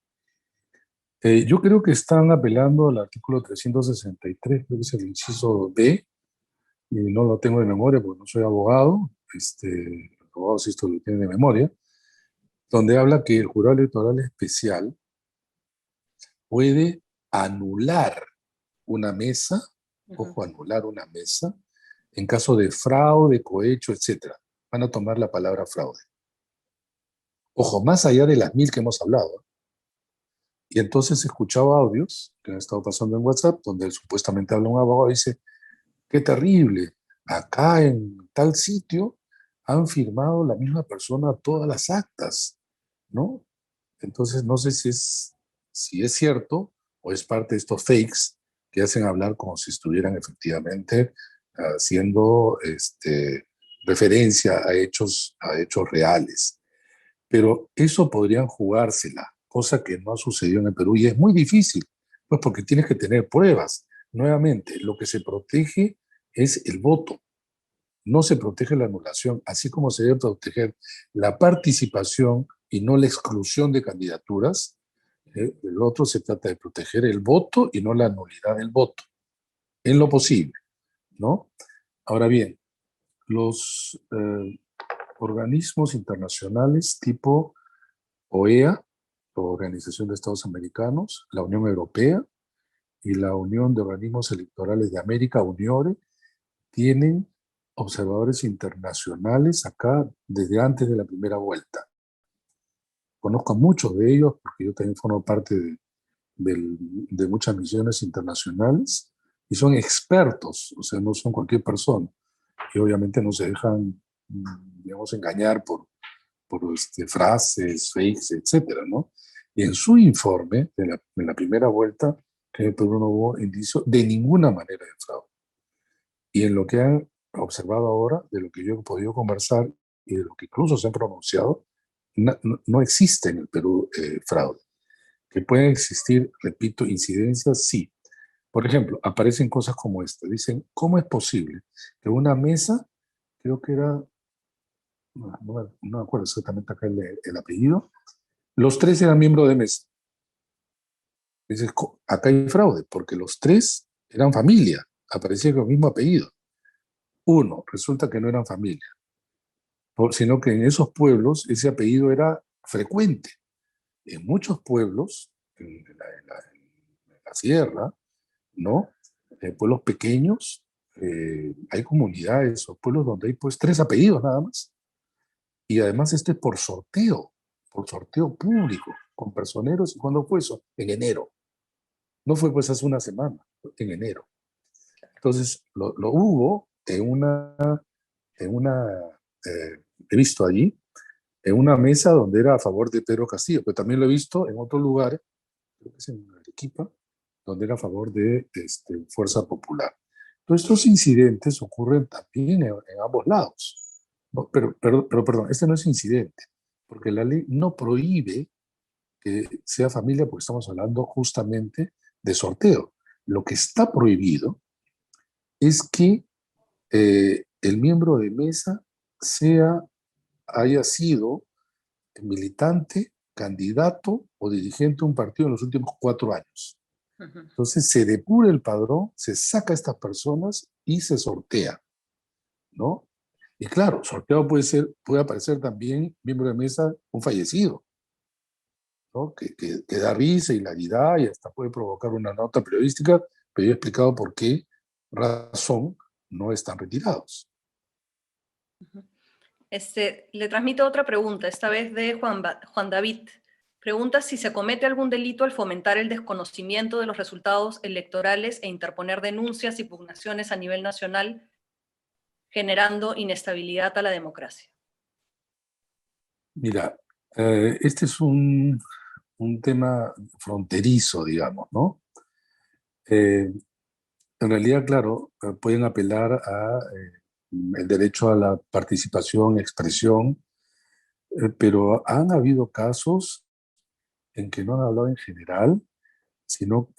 Yo creo que están apelando al artículo 363, creo que es el inciso B, y no lo tengo de memoria porque no soy abogado, los abogados sí esto lo tienen de memoria, donde habla que el jurado electoral especial puede anular una mesa, Ujú. ojo, anular una mesa, en caso de fraude, cohecho, etcétera. Van a tomar la palabra fraude. Ojo, más allá de las 1000 que hemos hablado. Y entonces he escuchado audios que han estado pasando en WhatsApp, donde supuestamente habla un abogado y dice, qué terrible, acá en tal sitio han firmado la misma persona todas las actas, ¿no? Entonces no sé si es cierto o es parte de estos fakes que hacen hablar como si estuvieran efectivamente haciendo referencia a hechos reales. Pero eso podrían jugársela, cosa que no ha sucedido en el Perú y es muy difícil, pues porque tienes que tener pruebas. Nuevamente, lo que se protege es el voto, no se protege la anulación, así como se debe proteger la participación y no la exclusión de candidaturas. El otro se trata de proteger el voto y no la nulidad del voto, en lo posible, ¿no? Ahora bien, los organismos internacionales tipo OEA, Organización de Estados Americanos, la Unión Europea y la Unión de Organismos Electorales de América, UNIORE, tienen observadores internacionales acá desde antes de la primera vuelta. Conozco a muchos de ellos porque yo también formo parte de muchas misiones internacionales y son expertos, o sea, no son cualquier persona y obviamente no se dejan, digamos, engañar por frases, fakes, etcétera, ¿no? Y en su informe de la primera vuelta, que en el Perú no hubo indicio de ninguna manera de fraude. Y en lo que han observado ahora, de lo que yo he podido conversar y de lo que incluso se han pronunciado, no existe en el Perú fraude. Que pueden existir, repito, incidencias, sí. Por ejemplo, aparecen cosas como esta. Dicen, ¿cómo es posible que una mesa, creo que era, no me acuerdo exactamente acá el apellido, los tres eran miembros de mesa? Dices, acá hay fraude, porque los tres eran familia, aparecían con el mismo apellido. Uno, resulta que no eran familia, sino que en esos pueblos ese apellido era frecuente. En muchos pueblos, en la sierra, ¿no? Pueblos pequeños, hay comunidades o pueblos donde hay pues tres apellidos nada más. Y además este es por sorteo público, con personeros. ¿Y cuándo fue eso? En enero. No fue pues hace una semana, fue en enero. Entonces lo hubo en una he visto allí, en una mesa donde era a favor de Pedro Castillo, pero también lo he visto en otros lugares, creo que es en Arequipa, donde era a favor de Fuerza Popular. Todos estos incidentes ocurren también en ambos lados. No, pero perdón, este no es incidente, porque la ley no prohíbe que sea familia, porque estamos hablando justamente de sorteo. Lo que está prohibido es que el miembro de mesa haya sido militante, candidato o dirigente de un partido en los últimos 4 años. Entonces se depura el padrón, se saca a estas personas y se sortea, ¿no? Y claro, sorteado puede aparecer también miembro de mesa, un fallecido, ¿no? Que da risa, hilaridad y hasta puede provocar una nota periodística, pero yo he explicado por qué razón no están retirados. Le transmito otra pregunta, esta vez de Juan David. Pregunta si se comete algún delito al fomentar el desconocimiento de los resultados electorales e interponer denuncias y pugnaciones a nivel nacional, generando inestabilidad a la democracia. Mira, este es un tema fronterizo, digamos, ¿no? En realidad, claro, pueden apelar a el derecho a la participación, expresión, pero han habido casos en que no han hablado en general, sino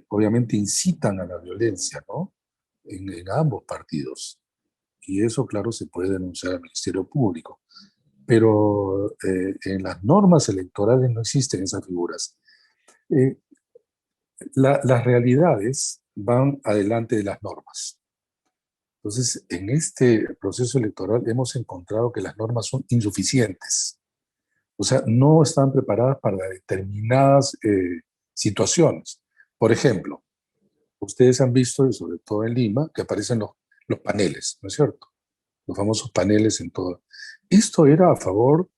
obviamente incitan a la violencia, ¿no? En ambos partidos. Y eso, claro, se puede denunciar al Ministerio Público. Pero en las normas electorales no existen esas figuras. Eh, las realidades van adelante de las normas. Entonces, en este proceso electoral hemos encontrado que las normas son insuficientes. O sea, no están preparadas para determinadas situaciones. Por ejemplo, ustedes han visto, y sobre todo en Lima, que aparecen los paneles, ¿no es cierto? Los famosos paneles en todo. Esto era a favor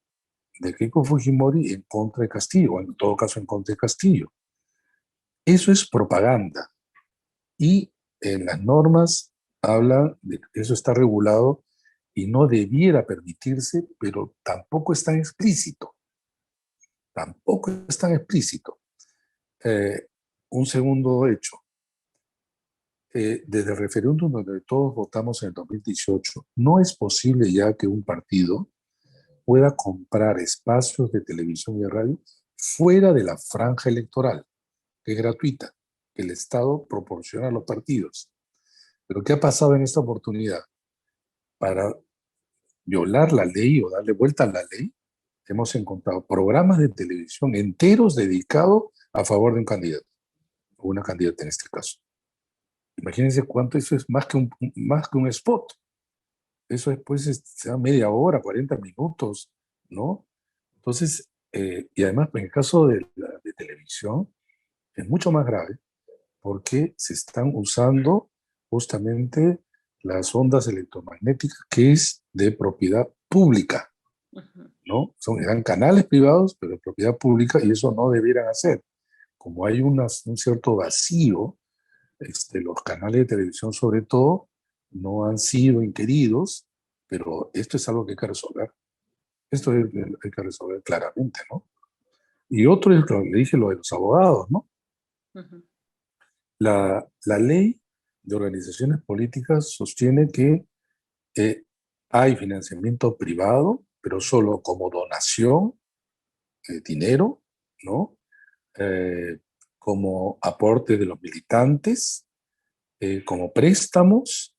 de Keiko Fujimori en contra de Castillo, o en todo caso en contra de Castillo. Eso es propaganda. Y en las normas habla de que eso está regulado y no debiera permitirse, pero tampoco es tan explícito. Tampoco es tan explícito. Eh, un segundo hecho. Desde el referéndum donde todos votamos en el 2018, no es posible ya que un partido pueda comprar espacios de televisión y de radio fuera de la franja electoral, que es gratuita, que el Estado proporciona a los partidos. Pero ¿qué ha pasado en esta oportunidad? Para violar la ley o darle vuelta a la ley, hemos encontrado programas de televisión enteros dedicados a favor de un candidato, o una candidata en este caso. Imagínense cuánto eso es más que un spot. Eso después se da media hora, 40 minutos, ¿no? Entonces, y además en el caso de televisión, es mucho más grave porque se están usando justamente las ondas electromagnéticas que es de propiedad pública, ¿no? Eran canales privados, pero de propiedad pública y eso no debieran hacer. Como hay un cierto vacío, los canales de televisión sobre todo no han sido inquiridos, pero esto es algo que hay que resolver. Esto hay que resolver claramente, ¿no? Y otro es lo que le dije, lo de los abogados, ¿no? La ley de organizaciones políticas sostiene que hay financiamiento privado, pero solo como donación dinero, ¿no? Eh, como aporte de los militantes, como préstamos,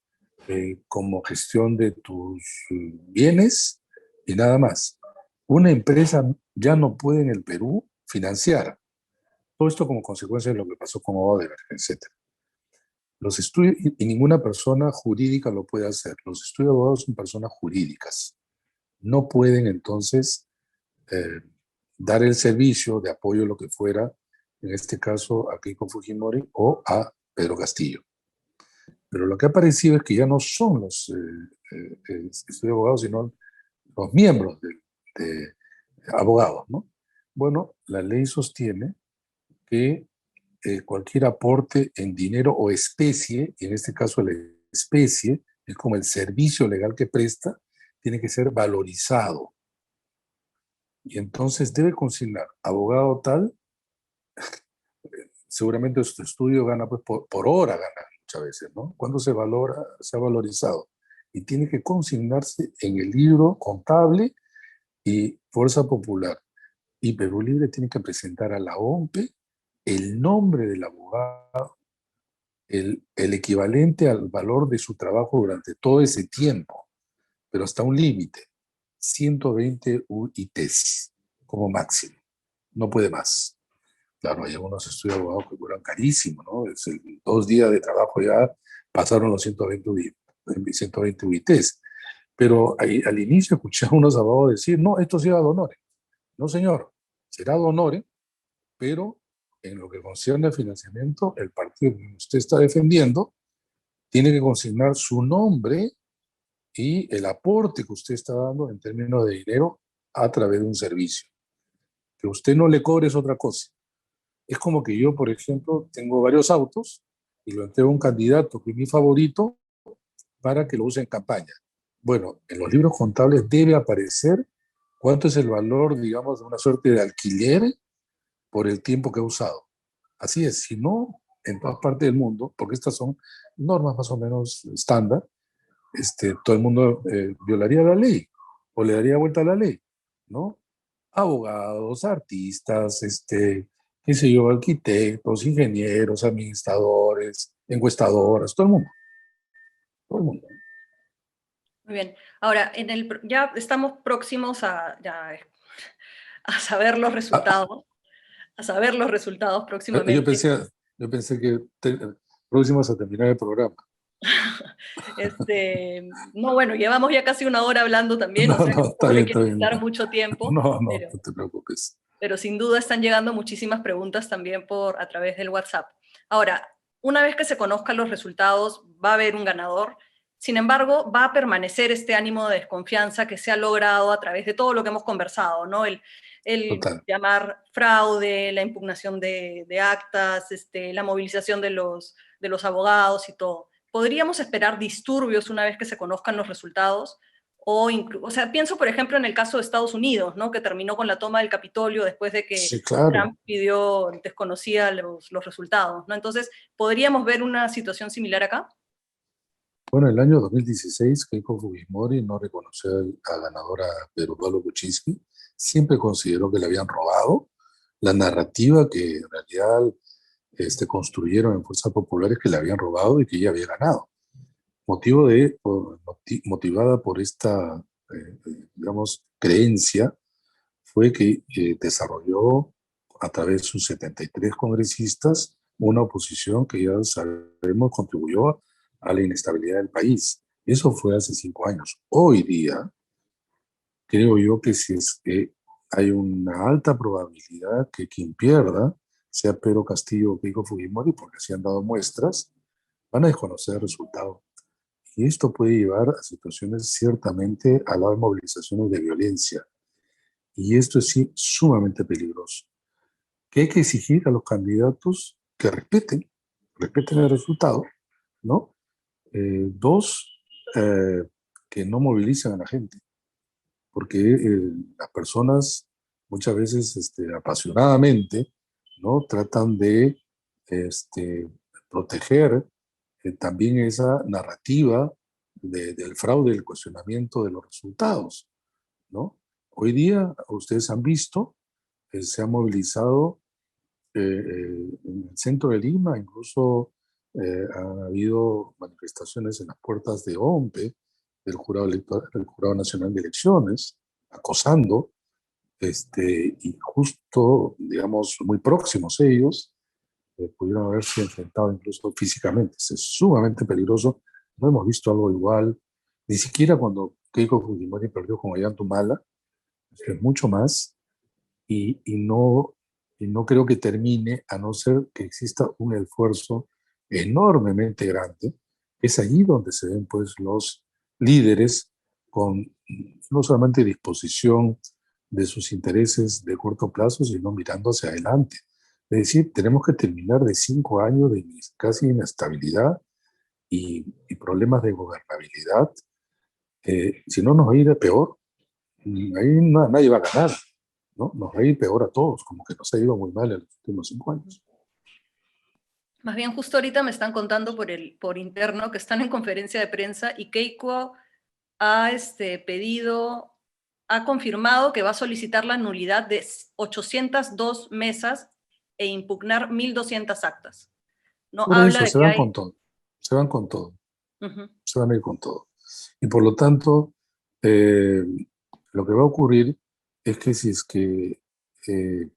como gestión de tus bienes y nada más. Una empresa ya no puede en el Perú financiar. Todo esto como consecuencia de lo que pasó con Odebrecht, etc. Los estudios, y ninguna persona jurídica lo puede hacer. Los estudios de abogados son personas jurídicas. No pueden entonces eh, dar el servicio de apoyo, lo que fuera, en este caso a Keiko Fujimori o a Pedro Castillo. Pero lo que ha aparecido es que ya no son los estudios de abogados, sino los miembros de abogados, ¿no? Bueno, la ley sostiene que cualquier aporte en dinero o especie, y en este caso la especie es como el servicio legal que presta, tiene que ser valorizado. Y entonces debe consignar abogado tal, seguramente su estudio gana pues por hora, gana muchas veces, ¿no? Cuando se valora, se ha valorizado. Y tiene que consignarse en el libro contable y Fuerza Popular. Y Perú Libre tiene que presentar a la OMPE el nombre del abogado, el equivalente al valor de su trabajo durante todo ese tiempo, pero hasta un límite, 120 UITs como máximo, no puede más. Claro, hay algunos estudios de abogados que cobran carísimo, ¿no? 2 días de trabajo ya pasaron los 120 UITs, pero ahí, al inicio escuché a unos abogados decir, no, esto será de honores. No, señor, será de honores, pero en lo que concierne al financiamiento, el partido que usted está defendiendo tiene que consignar su nombre y el aporte que usted está dando en términos de dinero a través de un servicio. Que usted no le cobre es otra cosa. Es como que yo, por ejemplo, tengo varios autos y lo entrego a un candidato que es mi favorito para que lo use en campaña. Bueno, en los libros contables debe aparecer cuánto es el valor, digamos, de una suerte de alquiler por el tiempo que ha usado. Así es, si no, en todas partes del mundo, porque estas son normas más o menos estándar, todo el mundo violaría la ley o le daría vuelta a la ley, ¿no? Abogados, artistas, qué sé yo, arquitectos, ingenieros, administradores, encuestadoras, todo el mundo. Muy bien. Ahora, ya estamos próximos a saber los Ah, resultados, a saber los resultados yo próximamente. pensé, yo pensé que próximos a terminar el programa. No, bueno, llevamos ya casi una hora hablando también, o No, sea que no, tampoco le está quiero bien. quitar mucho tiempo, No, no, pero, no te preocupes. pero sin duda están llegando muchísimas preguntas también a través del WhatsApp. Ahora, una vez que se conozcan los resultados, va a haber un ganador. Sin embargo, va a permanecer este ánimo de desconfianza que se ha logrado a través de todo lo que hemos conversado, ¿no? El Total. llamar fraude, la impugnación de actas, la movilización de los abogados y todo. ¿Podríamos esperar disturbios una vez que se conozcan los resultados? O sea, pienso, por ejemplo, en el caso de Estados Unidos, ¿no? Que terminó con la toma del Capitolio después de que Sí, claro. Trump desconocía los resultados, ¿no? Entonces, ¿podríamos ver una situación similar acá? Bueno, en el año 2016, Keiko Fujimori no reconoció a ganadora Pedro Pablo Kuczynski. Siempre consideró que le habían robado. La narrativa que en realidad construyeron en Fuerzas Populares que le habían robado y que ella había ganado. Motivada por esta, digamos, creencia, fue que desarrolló a través de sus 73 congresistas una oposición que ya sabemos contribuyó a la inestabilidad del país. Eso fue hace 5 años. Hoy día, creo yo que si es que hay una alta probabilidad que quien pierda sea Pedro Castillo o Keiko Fujimori, porque se han dado muestras, van a desconocer el resultado. Y esto puede llevar a situaciones ciertamente a las movilizaciones de violencia. Y esto es sí sumamente peligroso. Que hay que exigir a los candidatos que respeten el resultado, ¿no? Dos, que no movilicen a la gente, porque las personas muchas veces apasionadamente, ¿no? Tratan de este, proteger también esa narrativa del fraude, el cuestionamiento de los resultados, ¿no? Hoy día ustedes han visto se ha movilizado en el centro de Lima, incluso han habido manifestaciones en las puertas de OMPE, del Jurado Nacional de Elecciones, acosando, y justo, digamos, muy próximos ellos, pudieron haberse enfrentado incluso físicamente. Es sumamente peligroso. No hemos visto algo igual, ni siquiera cuando Keiko Fujimori perdió con Ollanta, es mucho más, y, y, no, y no creo que termine a no ser que exista un esfuerzo enormemente grande. Es allí donde se ven pues los líderes con no solamente disposición de sus intereses de corto plazo, sino mirando hacia adelante. Es decir, tenemos que terminar de 5 años de casi inestabilidad y problemas de gobernabilidad. Si no, nos va a ir a peor. Ahí nadie va a ganar, ¿no? Nos va a ir peor a todos, como que nos ha ido muy mal en los últimos 5 años. Más bien, justo ahorita me están contando por interno que están en conferencia de prensa y Keiko ha ha confirmado que va a solicitar la nulidad de 802 mesas e impugnar 1.200 actas. No Por habla eso de se que van hay... con todo, se van con todo, Ujú. se van a ir con todo. Y por lo tanto, eh, lo que va a ocurrir es que si es que eh,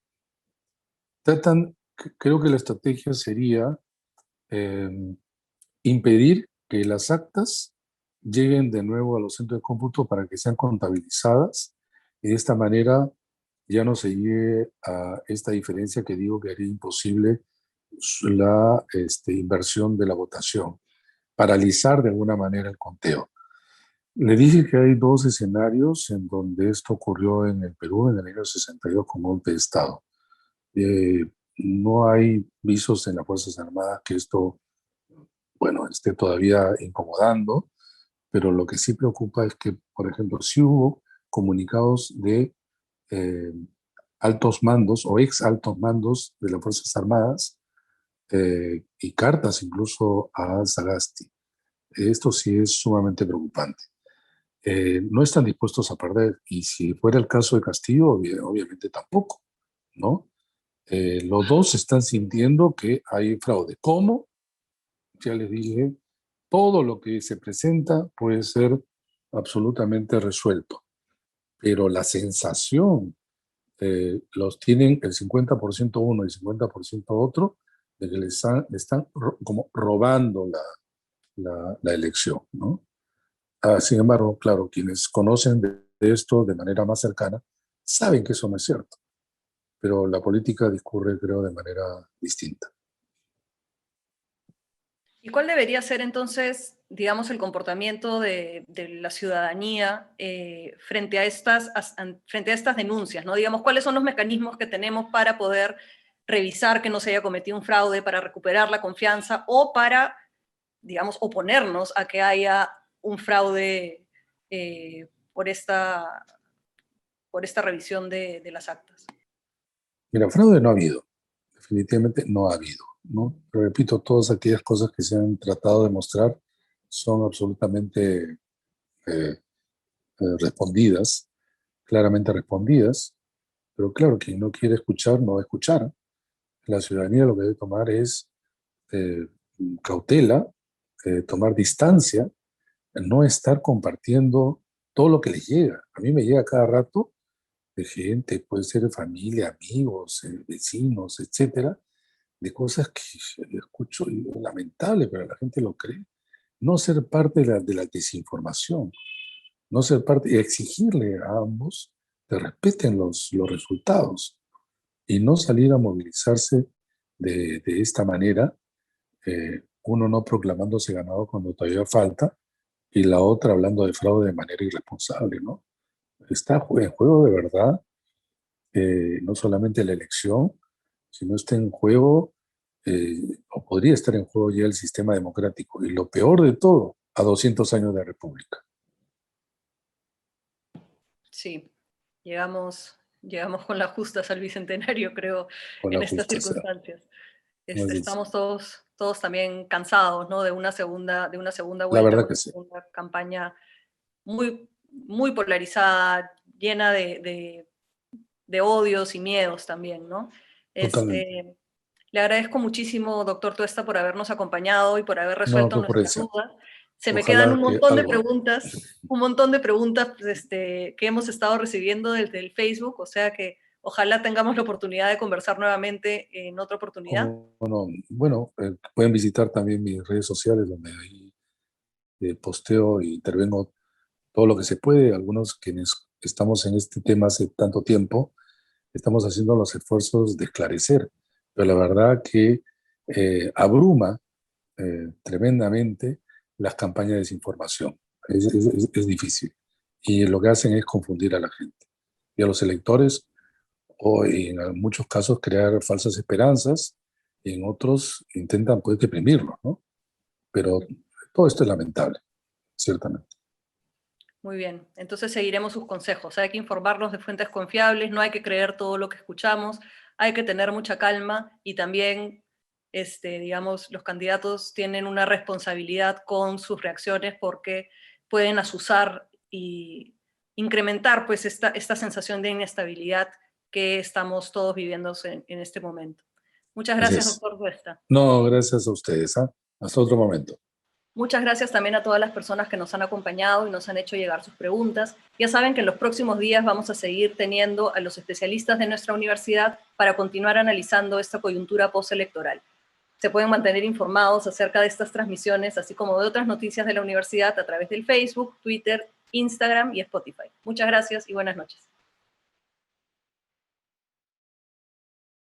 creo que la estrategia sería eh, impedir que las actas lleguen de nuevo a los centros de cómputo para que sean contabilizadas y de esta manera ya no se llegue a esta diferencia que digo que haría imposible la inversión de la votación, paralizar de alguna manera el conteo. Le dije que hay dos escenarios en donde esto ocurrió en el Perú en el año 62 con golpe de Estado. Eh, no hay visos en las Fuerzas Armadas que esto, bueno, esté todavía incomodando, pero lo que sí preocupa es que, por ejemplo, sí hubo comunicados de eh, altos mandos o ex altos mandos de las Fuerzas Armadas y cartas incluso a Sagasti. Esto sí es sumamente preocupante. No están dispuestos a perder y si fuera el caso de Castillo, obviamente tampoco, ¿no? Los dos están sintiendo que hay fraude. ¿Cómo? Ya les dije, todo lo que se presenta puede ser absolutamente resuelto, pero la sensación los tienen el 50% uno y el 50% otro, de que le están como robando la elección, ¿no? Sin embargo, claro, quienes conocen de esto de manera más cercana saben que eso no es cierto, pero la política discurre, creo, de manera distinta. ¿Y cuál debería ser entonces, digamos, el comportamiento de la ciudadanía frente a estas denuncias, ¿no? Digamos, ¿cuáles son los mecanismos que tenemos para poder revisar que no se haya cometido un fraude, para recuperar la confianza o para, digamos, oponernos a que haya un fraude eh, por, esta, por esta revisión de las actas? Mira, fraude no ha habido, definitivamente no ha habido, ¿no? Pero repito, todas aquellas cosas que se han tratado de mostrar son absolutamente respondidas, claramente respondidas, pero claro, quien no quiere escuchar no va a escuchar. La ciudadanía lo que debe tomar es eh, cautela, tomar distancia, no estar compartiendo todo lo que les llega. A mí me llega cada rato de gente, puede ser de familia, amigos, vecinos, etcétera, de cosas que escucho y es lamentable, pero la gente lo cree. No ser parte de la desinformación, no ser parte y exigirle a ambos que respeten los resultados y no salir a movilizarse de esta manera, uno no proclamándose ganador cuando todavía falta y la otra hablando de fraude de manera irresponsable, ¿no? Está en juego de verdad no solamente la elección, sino está en juego, o podría estar en juego ya el sistema democrático. Y lo peor de todo, a 200 años de república. Sí, llegamos con las justas al bicentenario, creo, Con en la estas justicia. circunstancias. No es difícil. Estamos todos también cansados, ¿no? De una segunda La vuelta, verdad con que una sí. segunda campaña muy polarizada, llena de odios y miedos también, ¿no? Totalmente. Le agradezco muchísimo, doctor Tuesta, por habernos acompañado y por haber No, resuelto qué nuestras ocurrencia. dudas. Se me quedan Ojalá que algo. un montón de preguntas pues, que hemos estado recibiendo desde el Facebook, o sea que ojalá tengamos la oportunidad de conversar nuevamente en otra oportunidad. Como no, bueno, pueden visitar también mis redes sociales donde ahí posteo e intervengo todo lo que se puede. Algunos quienes estamos en este tema hace tanto tiempo, estamos haciendo los esfuerzos de esclarecer, pero la verdad que abruma tremendamente las campañas de desinformación. Es difícil. Y lo que hacen es confundir a la gente y a los electores, o en muchos casos crear falsas esperanzas, y en otros intentan pues deprimirlos, ¿no? Pero todo esto es lamentable, ciertamente. Muy bien, entonces seguiremos sus consejos. Hay que informarnos de fuentes confiables, no hay que creer todo lo que escuchamos, hay que tener mucha calma y también, digamos, los candidatos tienen una responsabilidad con sus reacciones porque pueden asusar y incrementar pues esta sensación de inestabilidad que estamos todos viviendo en este momento. Muchas Así gracias, es. doctor Cuesta. No, gracias a ustedes, ¿ah? Hasta otro momento. Muchas gracias también a todas las personas que nos han acompañado y nos han hecho llegar sus preguntas. Ya saben que en los próximos días vamos a seguir teniendo a los especialistas de nuestra universidad para continuar analizando esta coyuntura postelectoral. Se pueden mantener informados acerca de estas transmisiones, así como de otras noticias de la universidad a través del Facebook, Twitter, Instagram y Spotify. Muchas gracias y buenas noches.